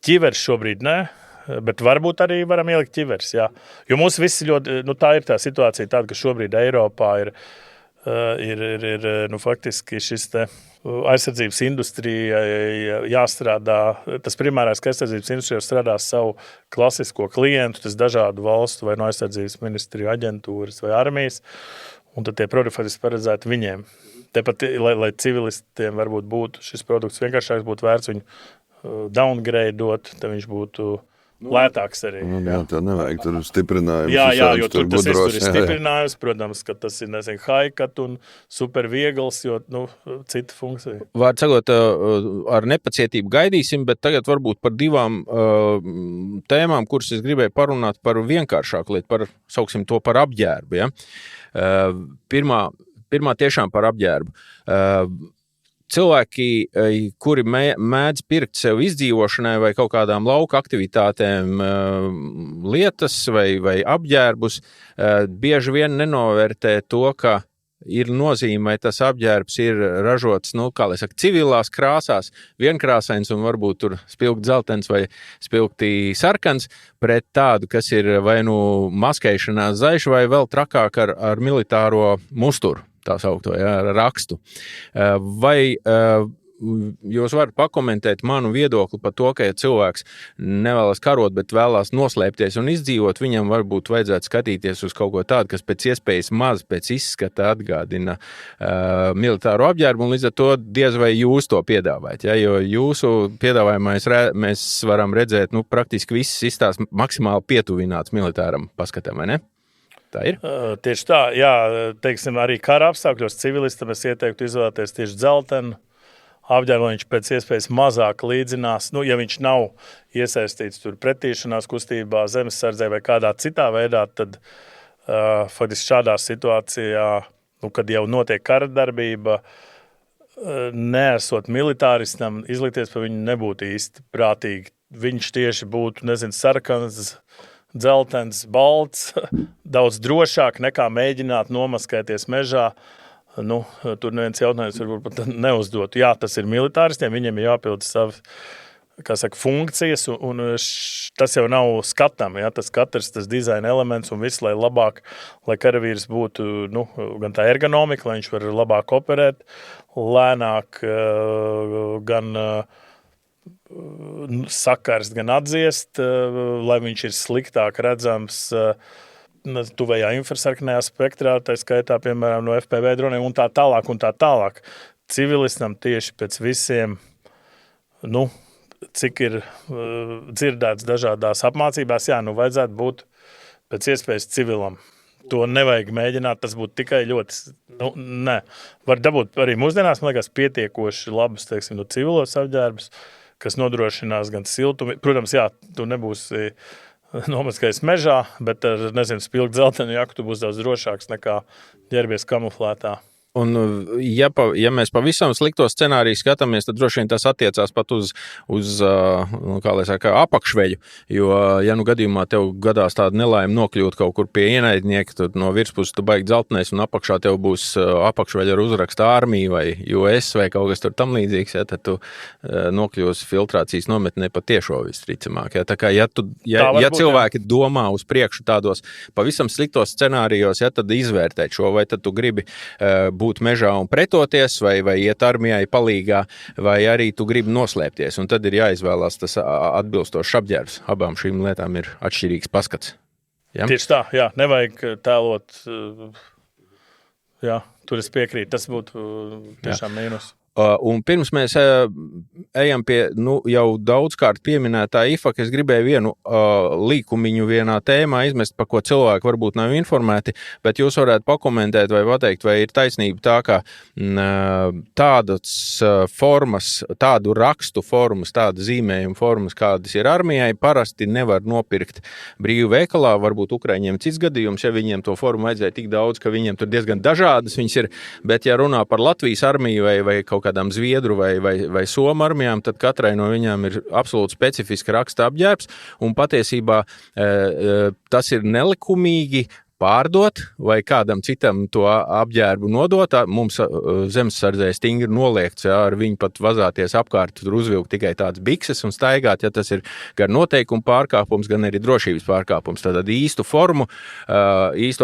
Ķiveris šobrīd ne. Bet varbūt arī varam ielikt ķiveres, jā. Jo mūs visi ļoti, tā ir tā situācija tāda, ka šobrīd Eiropā ir faktiski šis te aizsardzības industrija jāstrādā, tas primārās, ka aizsardzības industrija strādās savu klasisko klientu, tas dažādu valstu vai no aizsardzības ministriju aģentūras vai armijas, un tad tie produkti faktiski paredzēti viņiem. Tepat, lai civilistiem varbūt būtu šis produkts vienkāršāks, būtu vērts viņu downgradeot, tad viņš būtu lētāks arī. Tā nevajag tur stiprinājumus. Jā, jo tur tas ir stiprinājums, protams, ka tas ir, high-cut un super viegls, jo, cita funkcija. Vārds sakot, ar nepacietību gaidīsim, bet tagad varbūt par divām tēmām, kuras es gribēju parunāt par vienkāršāku lietu, sauksim to par apģērbu, ja? Pirmā tiešām par apģērbu. Cilvēki, kuri mēdz pirkt sev izdzīvošanai vai kaut kādām lauka aktivitātēm lietas vai apģērbus, bieži vien nenovērtē to, ka ir nozīme, vai tas apģērbs ir ražots, civilās krāsās, vienkrāsains un varbūt tur spilgti dzeltens vai spilgti sarkans, pret tādu, kas ir vai maskēšanās zaļš vai vēl trakāk ar militāro musturu. Tā saukto, rakstu. Vai jūs varat pakomentēt manu viedokli par to, ka ja cilvēks nevēlas karot, bet vēlās noslēpties un izdzīvot, viņam varbūt vajadzētu skatīties uz kaut ko tādu, kas pēc iespējas maz pēc izskata atgādina militāro apģērbu, un līdz ar to diez vai jūs to piedāvājat. Ja? Jo jūsu piedāvājumā mēs varam redzēt, praktiski viss izstāsts maksimāli pietuvināts militāram paskatam, vai ne? Tā ir? Tieši tā, jā, teiksim, arī kara apstākļos civilistam es ieteiktu izvēlēties tieši dzeltenu apģērbu, viņš pēc iespējas mazāk līdzinās, ja viņš nav iesaistīts tur pretīšanās kustībā, zemesardzē vai kādā citā veidā, tad faktiski šādā situācijā, kad jau notiek kara darbība, neesot militāristam, izlikties par viņu nebūtu īsti prātīgi. Viņš tieši būtu, sarkans, dzeltens, balts, daudz drošāk nekā mēģināt nomaskēties mežā. Tur neviens jautājums varbūt pat neuzdot. Jā, tas ir militāristiem, viņiem ir jāpilda savi, funkcijas, un tas jau nav skatam, ja? Tas katrs tas dizaina elements un viss, lai labāk, lai karavīrs būtu, gan tā ergonomika, lai viņš var labāk operēt, lēnāk gan sakarst, gan atdziest, lai viņš ir sliktāk redzams tuvējā infrasarkanajā spektrā, tā skaitā, piemēram, no FPV droniem un tā tālāk un tā tālāk. Civilistam tieši pēc visiem, cik ir dzirdēts dažādās apmācībās, vajadzētu būt pēc iespējas civilam. to nevajag mēģināt. Tas būtu tikai ļoti, nē. Var dabūt arī mūsdienās, man liekas, pietiekoši labus, teiksim, civilos apģērbus, kas nodrošinās gan siltumu. Protams, jā, tu nebūsi nomaskais mežā, bet ar, spilgt dzeltenu jaku tu būsi daudz drošāks nekā ģērbies kamuflētā. Un, ja mēs pavisam slikto scenāriju skatāmies, tad droši vien tas attiecās pat uz kā lai saka, apakšveļu. Jo, ja gadījumā tev gadās tāda nelaime nokļūt kaut kur pie ienaidnieka, tad no virspuses tu baigi dzeltenais un apakšā tev būs apakšveļa ar uzrakstu armija vai US vai kaut kas tur tam līdzīgs, ja, tad tu nokļūsi filtrācijas nometnē pa tiešo visticamāk. Ja. Tā kā, ja cilvēki domā uz priekšu tādos pavisam sliktos scenārijos, ja, tad izvērtēt šo, vai tad tu gribi būt mežā un pretoties, vai iet armijai palīgā, vai arī tu gribi noslēpties. Un tad ir jāizvēlās tas atbilstošs apģērbs. Abām šīm lietām ir atšķirīgs paskats. Ja? Tieši tā, jā. Nevajag tēlot, jā, tur es piekrītu. Tas būtu tiešām mīnus. Un pirms mēs ejam pie jau daudzkārt pieminētā IFAK, es gribēju vienu līkumiņu vienā tēmā izmest, par ko cilvēki varbūt nav informēti, bet jūs varētu pakomentēt vai pateikt, vai ir taisnība tā, ka tādas formas, tādu rakstu formas, tādu zīmējumu formas, kādas ir armijai, parasti nevar nopirkt brīvu veikalā, varbūt Ukraiņiem cits gadījums, ja viņiem to formu vajadzēja tik daudz, ka viņiem tur diezgan dažādas viņas ir, bet ja runā par Latvijas armiju vai kaut kādām Zviedru vai Somu armijām, tad katrai no viņām ir absolūti specifiska raksta apģērbs, un patiesībā tas ir nelikumīgi pārdot vai kādam citam to apģērbu nodot. Mums zemesardzē stingri noliegts, ja, ar viņu pat vazāties apkārt, tur uzvilkt tikai tāds bikses un staigāt, ja tas ir gan noteikumu pārkāpums, gan arī drošības pārkāpums. Tātad īstu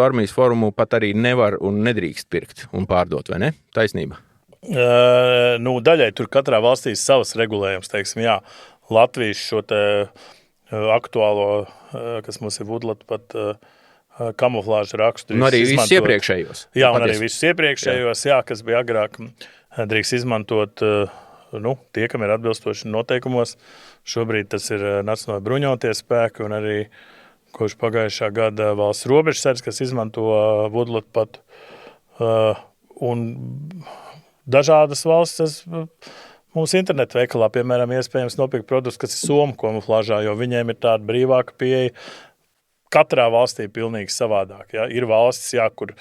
armijas formu pat arī nevar un nedrīkst pirkt un pārdot, vai ne? Taisnība. Daļai tur katrā valstī savas regulējums, teiksim, jā, Latvijas šo te aktuālo, kas mums ir Woodlet, pat kamuflāžu rakstu. Un arī visus iepriekšējos. Jā, un arī visus iepriekšējos, jā, kas bija agrāk, drīkst izmantot, tie, kam ir atbilstoši noteikumos. Šobrīd tas ir Nacionālajie bruņotie spēki un arī kopš pagājušā gada valsts robežsardze, kas izmanto Woodlet pat un dažādas valstis mūsu internetu veikalā, piemēram, iespējams nopirkt produktus, kas ir somu kamuflāžā, jo viņiem ir tāda brīvāka pieeja. Katrā valstī pilnīgi savādāk. Ja? Ir valstis, jā, kur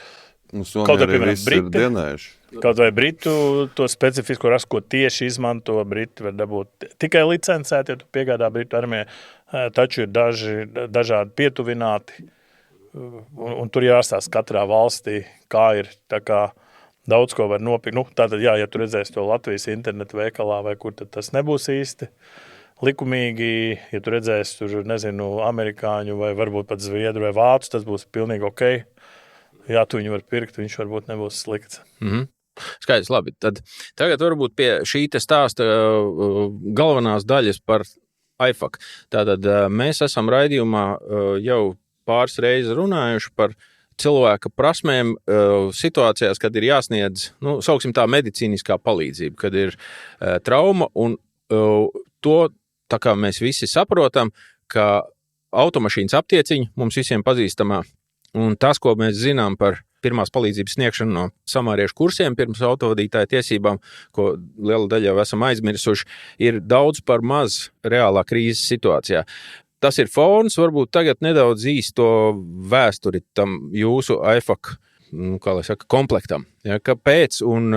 kaut vai, piemēram, kaut vai Britu to specifisko rastu, ko tieši izmanto, Briti var dabūt tikai licencēt, ja tu piegādā Britu armijai, taču ir dažādi pietuvināti, un tur jāstāsta katrā valstī, kā ir, tā kā daudz ko var nopirkt. Tātad, jā, ja tu redzēsi to Latvijas internetu veikalā vai kur, tad tas nebūs īsti likumīgi. Ja tu redzēsi tur, amerikāņu vai varbūt pat zviedru vai vācu, tas būs pilnīgi ok. Jā, tu viņu var pirkt, viņš varbūt nebūs slikts. Mhm. Skaidrs, labi. Tad tagad varbūt pie šī te stāsta galvenās daļas par IFAK. Tātad mēs esam raidījumā jau pāris reizes runājuši par cilvēka prasmēm situācijās, kad ir jāsniedz, sauksim tā, medicīniskā palīdzība, kad ir trauma, un to, tā kā mēs visi saprotam, ka automašīnas aptieciņa mums visiem pazīstamā, un tas, ko mēs zinām par pirmās palīdzības sniegšanu no samāriešu kursiem pirms autovadītāja tiesībām, ko liela daļa jau esam aizmirsuši, ir daudz par maz reālā krīzes situācijā. Tas ir fons, varbūt tagad nedaudz īsto vēsturi tam jūsu IFAK, kā lai saka, komplektam. Ja, kāpēc? Un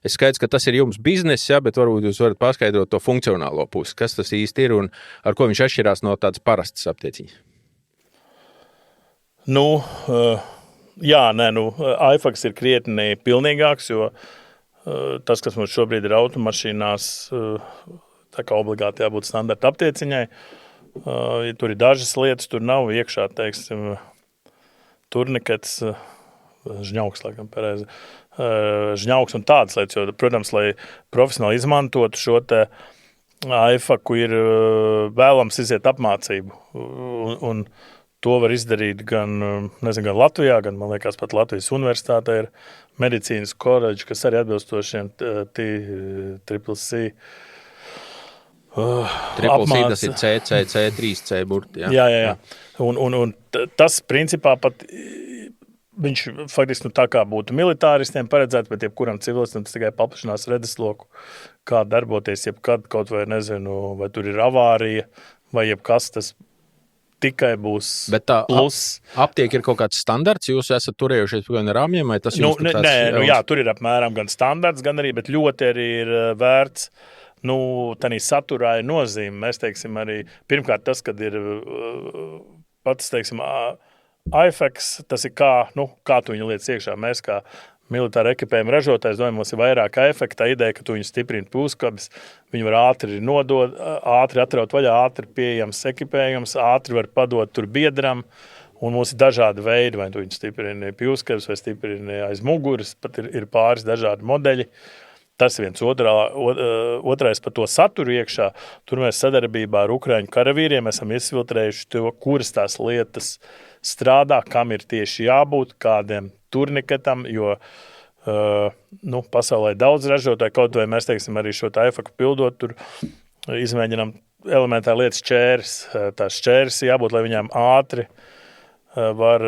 es skaidrs, ka tas ir jums bizness, ja, bet varbūt jūs varat paskaidrot to funkcionālo pusi. Kas tas īsti ir un ar ko viņš atšķirās no tādas parastas aptieciņas? IFAKs ir krietni pilnīgāks, jo tas, kas mums šobrīd ir automašīnās, tā kā obligāti jābūt standarta aptieciņai, ja tur ir dažas lietas, tur nav iekšā, teiksim, turnikets, žņauks, laikam pareizi, žņauks un tādas lietas, jo, protams, lai profesionāli izmantotu šo te IFAKu, ir vēlams iziet apmācību, un to var izdarīt gan Latvijā, gan, man liekas, pat Latvijas universitātē ir medicīnas koledži, kas arī atbilstošiem TCCC tas ir C3C burti. Jā. Un tas principā pat viņš faktiski tā kā būtu militāristiem paredzēts, bet jebkuram civilistam tas tikai paplašinās redzesloku, kā darboties jebkad, kaut vai nezinu, vai tur ir avārija, vai jebkas tas tikai būs plus. Aptiek ir kaut kāds standarts, jūs esat turējušies pie rāmjiem, vai tas jums tāds? Nē, jā, tur ir apmēram gan standarts, gan arī, bet ļoti arī ir vērts, tādā saturā ir nozīme. Mēs teiksim arī, pirmkārt tas, kad ir pats, teiksim, IFEX, tas ir kā tu viņu liec iekšā. Mēs kā militāra ekipējuma ražotājs, domāju, mums ir vairāk efekta ideja, ka tu viņu stiprini pūskabis, viņi var ātri nodot, ātri atraut vaļā, ātri pieejams ekipējums, ātri var padot tur biedram, un mums ir dažādi veidi, vai tu viņu stiprini pūskabis, vai stiprini aiz muguras, pat ir pāris dažādi modeļi. Tas viens otrais par to saturu iekšā. Tur mēs sadarbībā ar ukraiņu karavīriem esam izfiltrējuši to, kuras tās lietas strādā, kam ir tieši jābūt, kādiem turniketam, jo pasaulē daudz ražotāji, kaut vai mēs teiksim arī šo efektu pildot, tur izmēģinām elementāri lietas šķērs. Tās šķērs jābūt, lai viņām ātri var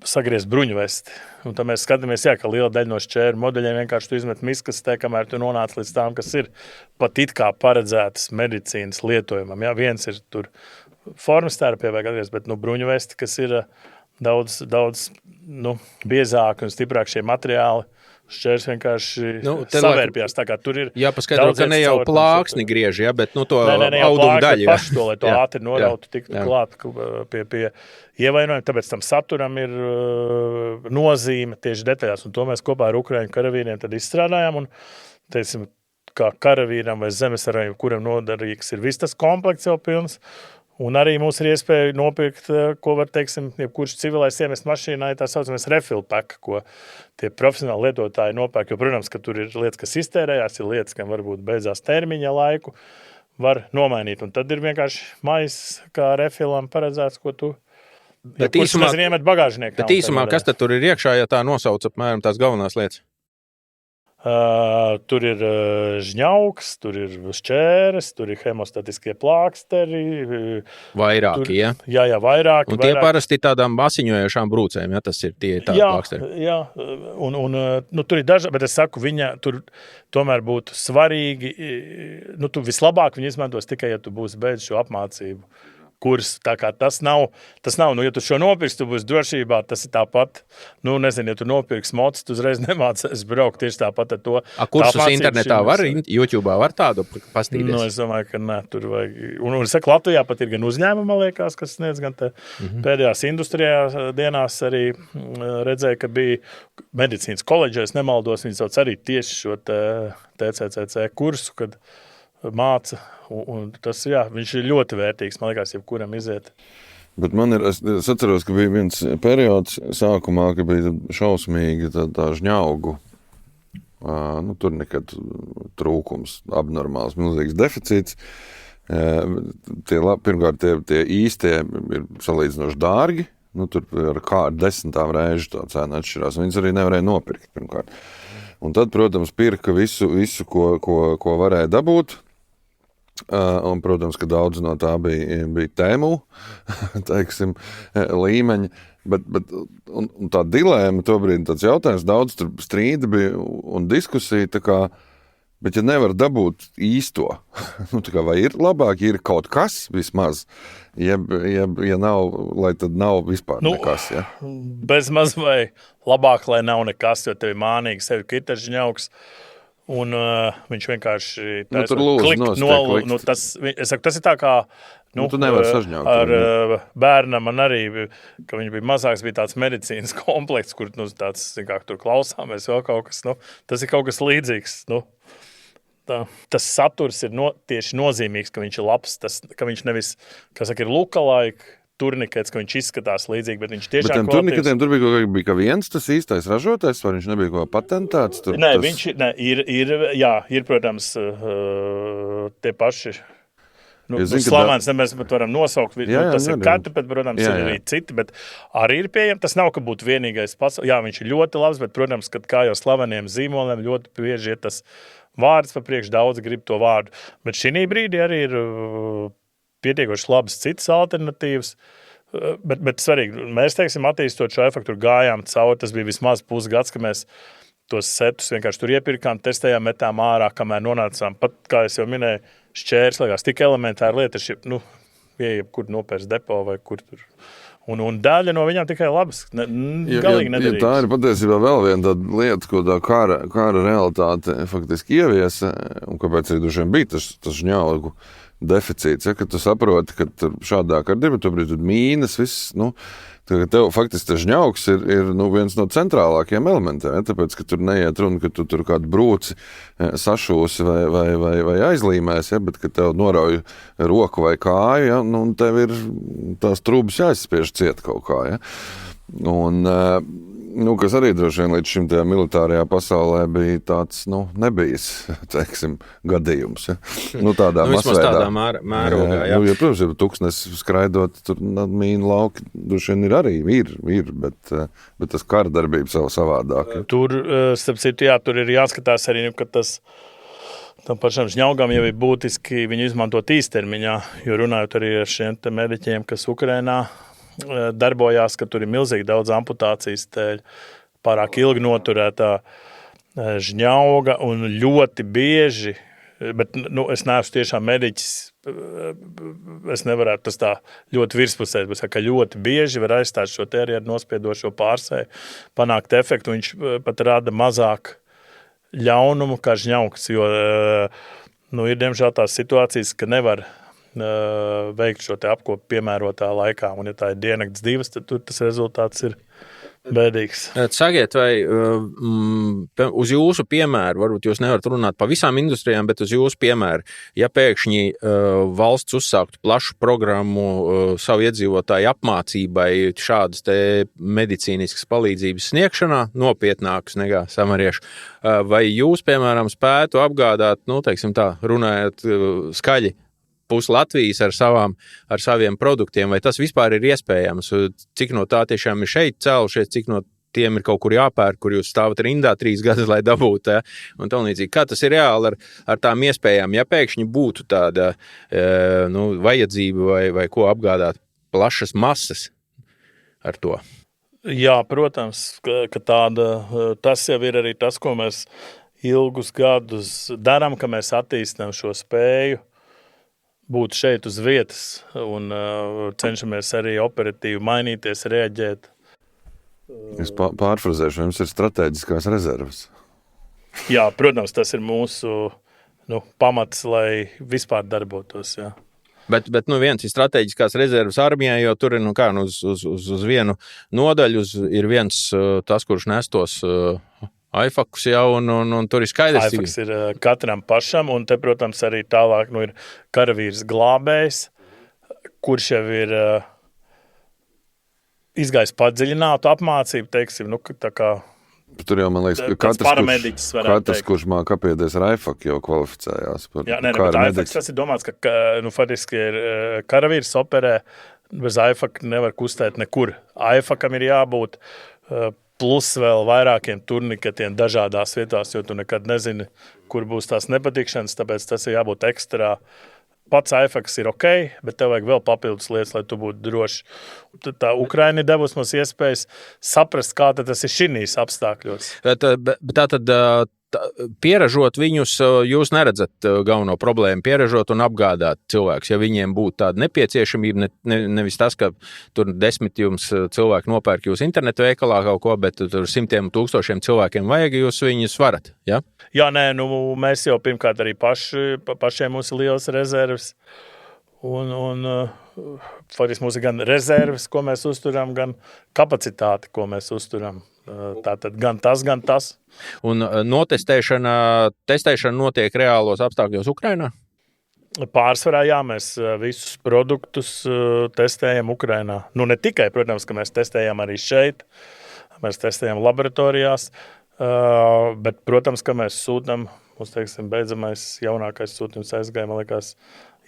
sagriezt bruņvesti. Un tad mēs skatāmies, ka liela daļa no šķēru modeļiem vienkārši tu izmet miskastē, kamēr tu nonāc līdz tām, kas ir pat it kā paredzētas medicīnas lietojumam. Jā, viens ir tur formas terapija vajag atgriezt, bet bruņvesti, kas ir daudz biezāki un stiprāki šie materiāli, šķērs vienkārši savērpjās. Tā kā tur ir jāpaskaidro, ka ne jau plāksni griež, bet to audumu daļu. Paši to, lai to ātri norautu, tiktu klāt pie ievainojuma. Tāpēc tam saturam ir nozīme tieši detaļās. Un to mēs kopā ar ukraiņu karavīriem tad izstrādājām. Un, teiksim, kā karavīram vai zemesarājiem, kuram noderīgs ir viss tas komplekts jau pilns. Un arī mums ir iespēja nopirkt, ko var, teiksim, jebkurš civilais iemest mašīnā, tā saucamais refill pack, ko tie profesionāli lietotāji nopērk. Jo, protams, ka tur ir lietas, kas iztērējās, ir lietas, kam varbūt beidzās termiņa laiku, var nomainīt. Un tad ir vienkārši maiss, kā refillam paredzēts, ko tu īsumā iemet bagāžniekā. Bet īsumā, kas tad tur ir iekšā, ja tā nosauc apmēram tās galvenās lietas? Tur ir žņauks, tur ir šķēres, tur ir hemostatiskie plāksteri. Vairāki, Jā, vairāki. Un tie parasti tādām asiņojošām brūcēm, tas ir tie tādi plāksteri. Jā, un tur ir dažādi, bet es saku, viņa tur tomēr būtu svarīgi, tu vislabāk viņu izmantos tikai, ja tu būsi beidz šo apmācību kurs. Tā kā tas nav, ja tu šo nopirks, tu būsi drošībā, tas ir tāpat, nezinu, ja tu nopirks mocis, tu uzreiz nemācies braukt tieši tāpat ar to. Kursus internetā var, YouTube'ā var tādu pastīties? Es domāju, ka ne, tur vajag. Un saka, Latvijā pat ir gan uzņēmuma, liekas, kas sniedz gan pēdējās industrijās dienās arī redzēja, ka bija medicīnas koledžā, es nemaldos, viņi sauc arī tieši šo TCCC kursu, kad māca, un tas, viņš ir ļoti vērtīgs, man liekas, jebkuram iziet. Bet es atceros, ka bija viens periods sākumā, ka bija šausmīgi tā žņaugu. Tur nekad trūkums, abnormāls, milzīgs deficīts. Pirmkārt, tie īstie ir salīdzinoši dārgi. Tur ar 10 reižu tā cena atšķirās. Viņas arī nevarēja nopirkt pirmkārt. Un tad, protams, pirka visu ko varēja dabūt. Un, protams, ka daudz no tā bija tēmu, teiksim, līmeņa. Bet tā dilēma tobrīd tāds jautājums, daudz tur strīda bija un diskusija, bet ja nevar dabūt īsto, vai ir labāk, ir kaut kas vismaz, ja nav, lai tad nav vispār nekas, ja? Bez maz vai labāk, lai nav nekas, jo tev ir mānīgi sevi kitažņauks. Un viņš vienkārši es saku, tas ir tā kā tu nevari sažņaukt. Ar bērnam man arī, ka viņš bija mazāks, bija tāds medicīnas komplekts, kur tāds, kā tur klausāmies vēl kaut kas, tas ir kaut kas līdzīgs, tas saturs ir tieši nozīmīgs, ka viņš ir labs, ka viņš nevis, kā saka, ir lookalike turnikets, ka viņš izskatās līdzīgi, bet viņš tiešām bet turniketiem tur bija viens tas īstais ražotājs, vai viņš nebija kaut patentēts? Ir, protams, tie paši slavens, mēs varam nosaukt, tas ir katra, bet, protams, ir arī citi, bet arī ir pieejami. Tas nav, ka būtu vienīgais pasaulē. Jā, viņš ir ļoti labs, bet, protams, kad kā jau slaveniem zīmoliem ļoti bieži ir tas vārds pa priekš, daudz grib to vārdu. Bet šī brīdī arī ir pietiekoši labas citas alternatīvas. Bet svarīgi, mēs, teiksim, attīstot šo efektu, tur gājām cauri, tas bija vismaz pusgads, ka mēs tos setus vienkārši tur iepirkām, testējām, metām ārā, kamēr nonācām. Pat, kā es jau minēju, šķērs, tik elementāra lieta, kur nopērst depo vai kur tur. Un daļa no viņām tikai labas, galīgi nedarīgas. Tā ir patiesībā vēl viena tāda lieta, ko tā kara realitāte faktiski ieviesa, un kāpēc arī droši vien bija tas žņaugu deficīts, ka tu saproti, ka šādā kardībā tu brīdi mīnas, viss, tev faktiski tas žņaugs ir viens no centrālākajiem elementiem, tāpēc, ka tur neiet runa, ka tu tur kādu brūci sašūsi vai aizlīmēs, bet ka tev norauj roku vai kāju, un tev ir tās trūbas jāizspiež ciet kaut kā. Ja? Un, kas arī droši vien līdz šim tajā militārajā pasaulē bija tāds, nebijis, teiksim, gadījums. Ja? Tādā masveidā. Tādā mērogā, jā. Protams, ja tuksnes skraidot, tur mīnu lauki droši vien ir, bet tas kara darbība savādāk. Ja? Tur, starp citu, tur ir jāskatās arī, ka tam pašam žņaugam jau ir būtiski viņu izmantot īstermiņā, jo runājot arī ar šiem mediķiem, kas Ukrainā darbojās, ka tur ir milzīgi daudz amputācijas dēļ, pārāk ilgi noturētā žņauga un ļoti bieži, bet es neesmu tiešām mediķis, es nevarētu tas tā ļoti virspusēt, bet ka ļoti bieži var aizstāt šo te arī ar nospiedošo pārsēju, panākt efektu, viņš pat rada mazāk ļaunumu kā žņaugs, jo ir diemžēl tās situācijas, ka nevar veikt šo te apkopu piemērotā laikā, un ja tā ir diennakts divas, tad tur tas rezultāts ir bēdīgs. Sakiet, vai uz jūsu piemēru, varbūt jūs nevarat runāt pa visām industrijām, bet uz jūsu piemēru, ja pēkšņi valsts uzsāktu plašu programmu savu iedzīvotāju apmācībai šādas te medicīniskas palīdzības sniegšanā, nopietnākas nekā samariešu, vai jūs, piemēram, spētu apgādāt, teiksim tā, runājot skaļi, pusi Latvijas ar saviem produktiem, vai tas vispār ir iespējams? Cik no tā tiešām ir šeit cēlušies, cik no tiem ir kaut kur jāpērk, kur jūs stāvat rindā 3 gadus, lai dabūtu, ja? Un tā līdzīgi. Kā tas ir reāli ar tām iespējām, ja pēkšņi būtu tāda vajadzība vai ko apgādāt plašas masas ar to? Jā, protams, ka tas jau ir arī tas, ko mēs ilgus gadus darām, ka mēs attīstam šo spēju būt šeit uz vietas un cenšamies arī operatīvi mainīties, reaģēt. Es pārfrazēšu, jums ir strateģiskās rezerves. Jā, protams, tas ir mūsu pamats, lai vispār darbotos. Jā. Bet viens ir strateģiskās rezerves armijai, jo tur ir uz vienu nodaļu ir viens tas, kurš nestos AIFAKs jau, un tur ir skaidrs. AIFAKs ir katram pašam, un te, protams, arī tālāk ir karavīrs glābējs, kurš jau ir izgājis padziļinātu apmācību, teiksim, tā kā tur jau, man liekas, ka katrs, kurš māk apieties ar AIFAK, jau kvalificējās par kara mediķi. Tas ir domāts, ka faktiski ir karavīrs operē, bez AIFAK nevar kustēt nekur. AIFAKam ir jābūt plus vēl vairākiem turniketiem dažādās vietās, jo tu nekad nezini, kur būs tās nepatikšanas, tāpēc tas ir jābūt ekstrā. Pats AIFAKs ir ok, bet tev vajag vēl papildus lietas, lai tu būtu droši. Tā Ukraina devusi mums iespējas saprast, kā tas ir šinīs apstākļos. Tātad pieražot viņus, jūs neredzat galveno problēmu pieražot un apgādāt cilvēkus, ja viņiem būtu tāda nepieciešamība, nevis tas, ka tur 10 jums cilvēki nopērk jūs internetu veikalā kaut ko, bet tur 100 tūkstošiem cilvēkiem vajag, jūs viņus varat, ja? Jā, nē, mēs jau pirmkārt arī pašiem mums ir liels rezerves, un faktiski mums ir gan rezerves, ko mēs uzturam, gan kapacitāti, ko mēs uzturam. Tātad gan tas. Un testēšana notiek reālos apstākļos Ukrainā? Pārsvarā, jā, mēs visus produktus testējam Ukrainā. Ne tikai, protams, ka mēs testējam arī šeit, mēs testējam laboratorijās, bet, protams, ka mēs sūtam, mums, teiksim, beidzamais jaunākais sūtījums aizgāja, man liekas,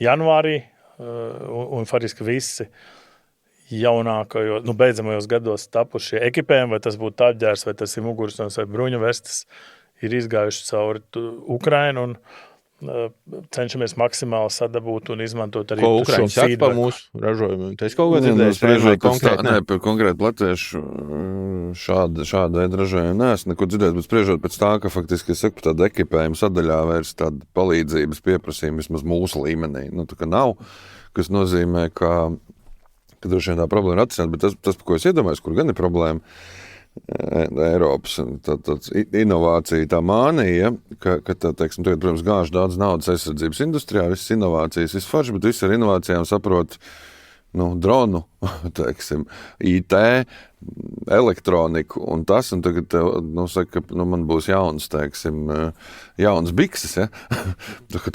janvārī, un faktiski visi jaunākajos, beidzamajos gados tapušie ekipējumi, vai tas būtu apģērs, vai tas ir mugursons vai bruņu vestes, ir izgājuši cauri Ukrainu, cenšamies maksimāli sadabūt un izmantot arī ko Ukraiņi saka par mūsu ražojumiem. Tas kaut ko dzirdējis par konkrētu latviešu šādu veidu ražojumu neesmu neko dzirdējis, bet spriežot pēc tā, ka faktiski es saku par tādu ekipējumu sadaļā vairs tāda palīdzības pieprasījuma vismaz mūsu līmenī. Tā kā nav, kas nozīmē, ka droši vien tā problēma ir atrisināta, bet tas, par ko es iedomājos, kur gan ir problēma, Eiropas inovācija, tā mānija, ka teiksim, tagad, protams, gāž daudz naudas aizsardzības industrijā, visas inovācijas, viss forši, bet visi ar inovācijām saprot dronu, teiksim, IT, elektroniku un tas, un tagad saka, man būs jauns bikses, ja?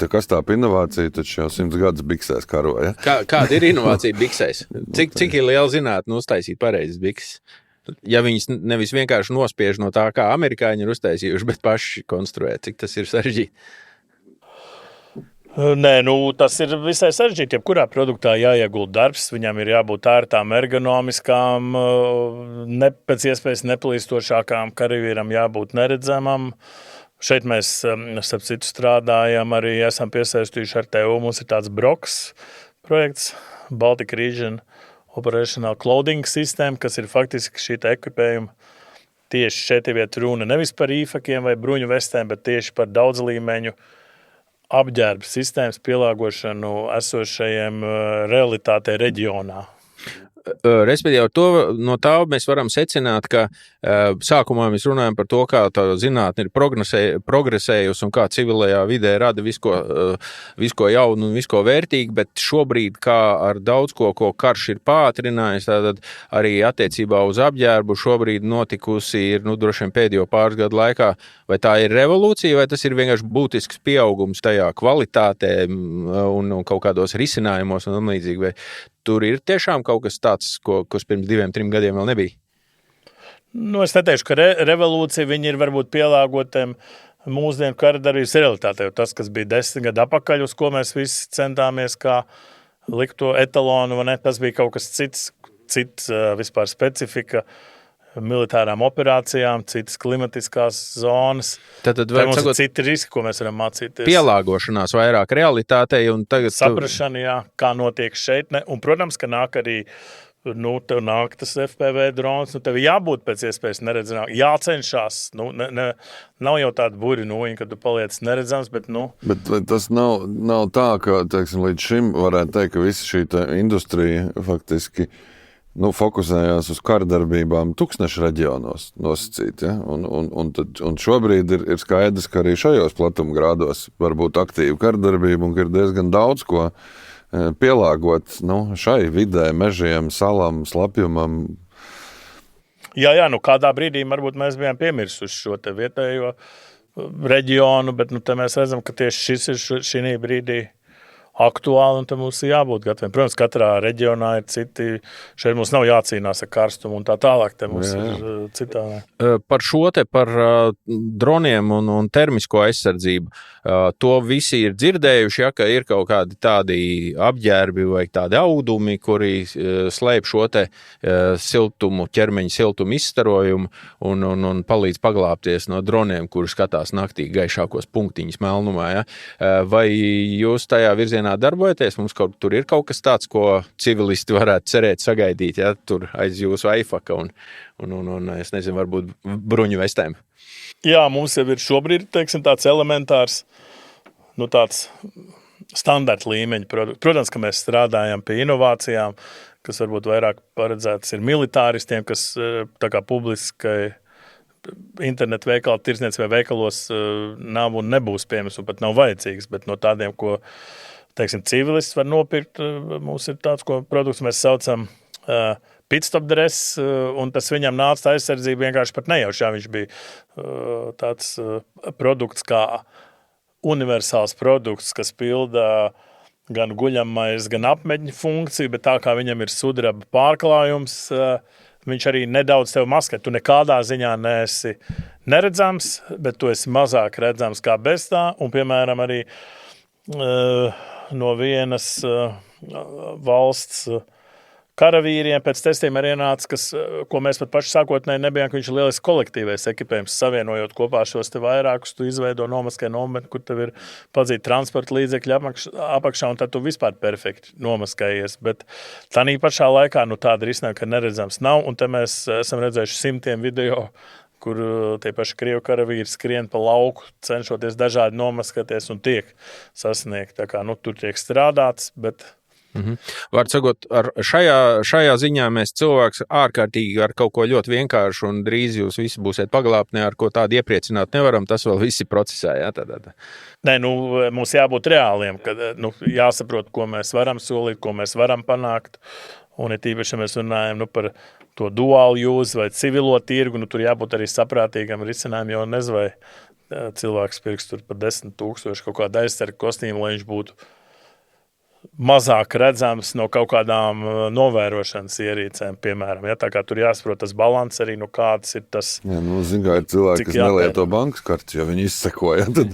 Kas tā pa inovācija, taču jau 100 gadus biksēs karo, ja? Kāda ir inovācija biksēs? Cik ir liela zinātne uztaisīt pareizes bikses? Ja viņas nevis vienkārši nospiež no tā, kā amerikāņi ir uztaisījuši, bet paši konstruē, cik tas ir sarežģīti? Nē, tas ir visai sarežģīti. Jebkurā produktā jāiegulda darbs, viņam ir jābūt ērtām, ergonomiskām, pēc iespējas neplīstošākām, karavīram jābūt neredzamam. Šeit mēs, starp citu, strādājam, arī esam piesaistījuši ar TU. Mums ir tāds BROKS projekts, Baltic Region Operational Clothing System, kas ir faktiski šī ekipējuma. Tieši šeit ir runa nevis par īfakiem vai bruņu vestēm, bet tieši par daudzlīmeņu apģērba sistēmas pielāgošanu esošajiem realitātei reģionā. Respektīvi, no tā mēs varam secināt, ka sākumā mēs runājam par to, kā tā zinātne ir progresējusi un kā civilajā vidē rada visko jaunu un visko vērtīgu, bet šobrīd, kā ar daudz ko karš ir pātrinājis, tātad arī attiecībā uz apģērbu šobrīd notikusi ir, droši vien pēdējo pāris gadu laikā, vai tā ir revolūcija, vai tas ir vienkārši būtisks pieaugums tajā kvalitātē un kaut kādos risinājumos un līdzīgi, vai tur ir tiešām kaut kas tāds, kas pirms 2-3 gadiem vēl nebija? Es neteikšu, ka revolūcija viņi ir varbūt pielāgotiem mūsdienu karadarbības realitātei. Tas, kas bija 10 gadu apakaļ, uz ko mēs visi centāmies kā likt to etalonu, tas bija kaut kas cits vispār specifika militārām operācijām, citas klimatiskās zonas. Tad mums ir citi riski, ko mēs varam mācīties. Pielāgošanās vairāk realitātei un tagad... Saprašana, jā, kā notiek šeit. Un, protams, ka nāk arī, tev nāk tas FPV drons, tev jābūt pēc iespējas neredzamāk, jācenšās. Nav jau tāda burinoņa, ka tu paliec neredzams, bet... Bet tas nav tā, ka, teiksim, līdz šim varētu teikt, ka visa šī industrija faktiski fokusējās uz kardarbībām tūkstnešu reģionos nosacīt. Ja? Un šobrīd ir skaidrs, ka arī šajos platumgrādos var būt aktīva kardarbība un ka ir diezgan daudz ko pielāgot šai vidē, mežiem, salam, slapjumam. Jā, kādā brīdī varbūt mēs bijām piemirsuši šo te vietējo reģionu, bet te mēs redzam, ka tieši šis ir šī brīdī aktuāli, un tam mums ir jābūt gataviem. Protams, katrā reģionā ir citi, šeit mums nav jācīnās ar karstumu un tā tālāk, te mums ir citādi. Par droniem un termisko aizsardzību, to visi ir dzirdējuši, ka ir kaut kādi tādi apģērbi vai tādi audumi, kuri slēp šo te ķermeņa siltumu izstarojumu un palīdz paglābties no droniem, kuri skatās naktī gaišākos punktiņus melnumā. Ja? Vai jūs tajā virzienā darbojaties? Mums tur ir kaut kas tāds, ko civilisti varētu cerēt sagaidīt, ja? Tur aiz jūsu aifaka un es nezinu, varbūt bruņu vestēm. Jā, mums jau ir šobrīd, tāds elementārs, tāds standarta līmeņa produkts. Protams, ka mēs strādājam pie inovācijām, kas varbūt vairāk paredzētas ir militāristiem, kas tā kā publiskai internetu veikalu, tirdzniecībā veikalos nav un nebūs pieejams un pat nav vajadzīgs, bet no tādiem, ko civilists var nopirkt, mums ir tāds, ko produkts mēs saucam pitstop dress, un tas viņam nāca aizsardzība vienkārši pat nejauši. Viņš bija tāds produkts kā universāls produkts, kas pilda gan guļamais, gan apmeģņa funkciju, bet tā kā viņam ir sudraba pārklājums, viņš arī nedaudz tev maskē. Tu nekādā ziņā neesi neredzams, bet tu esi mazāk redzams kā bez tā, un, piemēram, arī no vienas valsts karavīriem pēc testiem arī ienāca, ko mēs pat paši sākotnēji nebijām, ka viņš ir lielisks kolektīvais ekipējums. Savienojot kopā šos te vairākus, tu izveido nomaskē nometni, kur tev ir padzīti transporta līdzekļi apakšā, un tad tu vispār perfekti nomaskējies. Bet tādā pašā laikā tāda risinājuma, ka neredzams nav, un te mēs esam redzējuši simtiem video, kur tie paši krievu karavīri skrien pa lauku, cenšoties dažādi nomaskēties un tiek sasniegt. Tā kā, tur tiek strādāts, bet... Vārds sakot, šajā ziņā mēs cilvēks ārkārtīgi ar kaut ko ļoti vienkāršu un drīz jūs visi būsiet paglāpnē, ar ko tādu iepriecināt nevaram, tas vēl visi procesā, jā? Nē, mums jābūt reāliem, ka jāsaprot, ko mēs varam solīt, ko mēs varam panākt, un ir tīpaši, ja mēs runājam par to dual use vai civilo tirgu, tur jābūt arī saprātīgam risinājumam, jo nezvai cilvēks pirks tur par 10 000 kaut kādu aizsargu kostīmu, lai viņš būtu mazāk redzams no kaut kādām novērošanas ierīcēm, piemēram. Ja? Tā kā tur jāsaprot tas balans arī, kāds ir tas... Jā, zināju, ir cilvēki, kas nelieto bankas kartes, jo viņi izsekoja, tad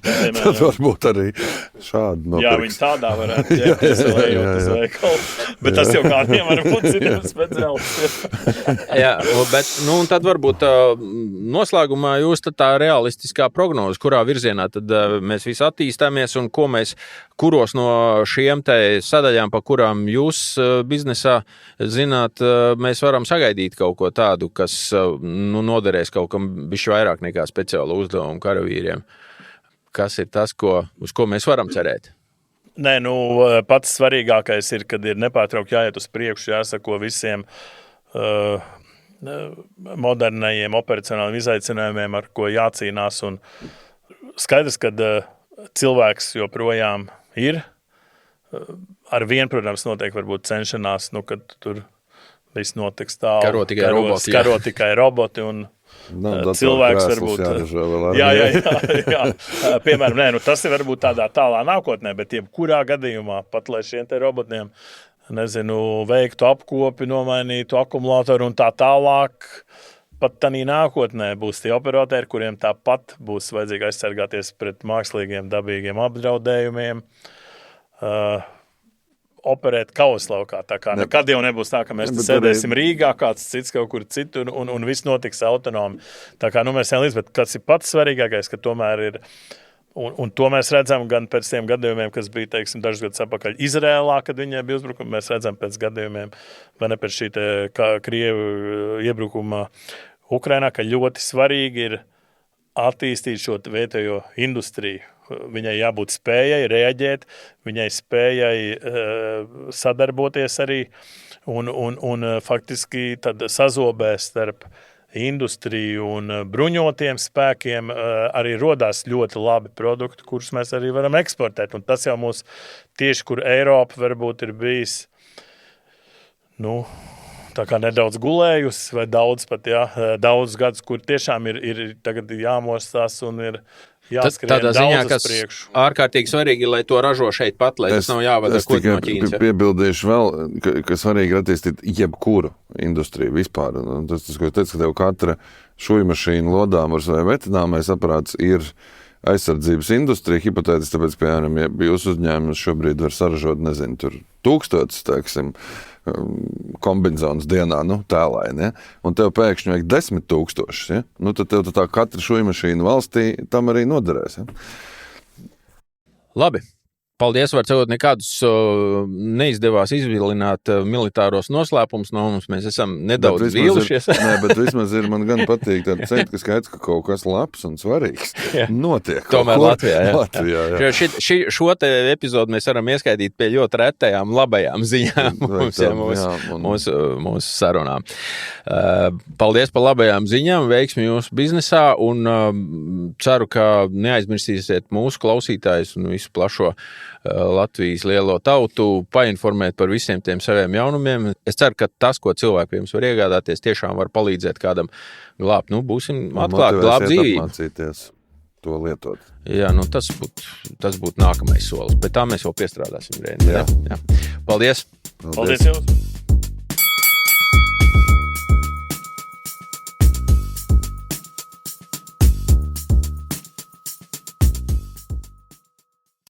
varbūt arī šādi nopirks. Jā, viņi tādā varētu ķerties, ejot uz veikalu. Bet tas jau kādiem var būt citiem speciālistiem. Jā, bet un tad varbūt noslēgumā jūs tā realistiskā prognoze, kurā virzienā tad mēs visi attīstāmies un kuros no šiem te sadaļām, pa kurām jūs biznesā zināt, mēs varam sagaidīt kaut ko tādu, kas noderēs kaut kam bišķi vairāk nekā speciālu uzdevumu karavīriem. Kas ir tas, uz ko mēs varam cerēt? Nē, pats svarīgākais ir, kad ir nepārtraukti jāiet uz priekšu, jāsako visiem modernajiem operacionāliem izaicinājumiem, ar ko jācīnās. Un skaidrs, kad cilvēks joprojām ir. Ar vienu, protams, noteikti varbūt cenšanās, kad tur viss notiks tālu. Karo tikai roboti un cilvēks varbūt... Jā. Piemēram, tas ir varbūt tādā tālā nākotnē, bet jebkurā gadījumā, pat lai šiem te robotiem, veiktu apkopi, nomainītu akumulātoru un tā tālāk, pat tādā nākotnē būs tie operatori, kuriem tāpat būs vajadzīgi aizsargāties pret mākslīgiem dabīgiem apdraudējumiem. Operēt kauslaukā. Tā kā nekad jau nebūs tā, ka mēs sēdēsim Rīgā, kāds cits kaut kur citur un viss notiks autonomi. Tā kā mēs ejam līdz, bet kas ir pats svarīgākais, ka tomēr ir, un to mēs redzam gan pēc tiem gadījumiem, kas bija, teiksim, dažus gadus atpakaļ Izrēlā, kad viņai bija uzbrukumi, mēs redzam pēc gadījumiem, vai ne pēc šī Krievu iebrukuma Ukrainā, ka ļoti svarīgi ir attīstīt šo vietējo industriju. Viņai jābūt spējai reaģēt, viņai spējai sadarboties arī un faktiski tad sazobēs starp industriju un bruņotiem spēkiem arī rodās ļoti labi produkti, kurus mēs arī varam eksportēt. Un tas jau mūs tieši, kur Eiropa varbūt ir bijis, tā kā nedaudz gulējusi vai daudz gadus, kur tiešām ir tagad jāmostās un ir tādā ziņā, kas ārkārtīgi svarīgi, lai to ražo šeit pat, lai tas nav jāvada kuģi no Ķīnas. Es tikai piebildīšu vēl, ka svarīgi ir attīstīt jebkuru industriju vispār. Tas, ko es teicu, ka tev katra šujmašīna lodāmurs vai vetināmais aparāts ir aizsardzības industrija. Hipotētiski, tāpēc, piemēram, ja jūsu uzņēmums šobrīd var saražot, tur 1000, teiksim, kombinzonas dienā, tēlai, ne? Un tev pēkšņi vajag 10 000, ja? Tad tev tā katra šujmašīna valstī tam arī noderēs, ja? Labi. Paldies, var sakot, nekādus neizdevās izvilināt militāros noslēpumus no mums. Mēs esam nedaudz vīlušies. Bet vismaz ir, man gan patīk tāda ceļa, ka skaidrs, ka kaut kas labs un svarīgs notiek. Tomēr Latvijā, jā. Šo te epizodu mēs varam ieskaitīt pie ļoti retajām labajām ziņām mūsu sarunām. Paldies par labajām ziņām, veiksmi jūsu biznesā un ceru, ka neaizmirsīsiet mūsu klausītājus un visu plašo Latvijas lielo tautu, painformēt par visiem tiem saviem jaunumiem. Es ceru, ka tas, ko cilvēki jums var iegādāties, tiešām var palīdzēt kādam glābt. Būsim atklāti, glābt dzīvību. Apmācīties to lietot. Jā, tas būtu nākamais solis, bet tā mēs jau piestrādāsim. Jā. Paldies! Paldies jums!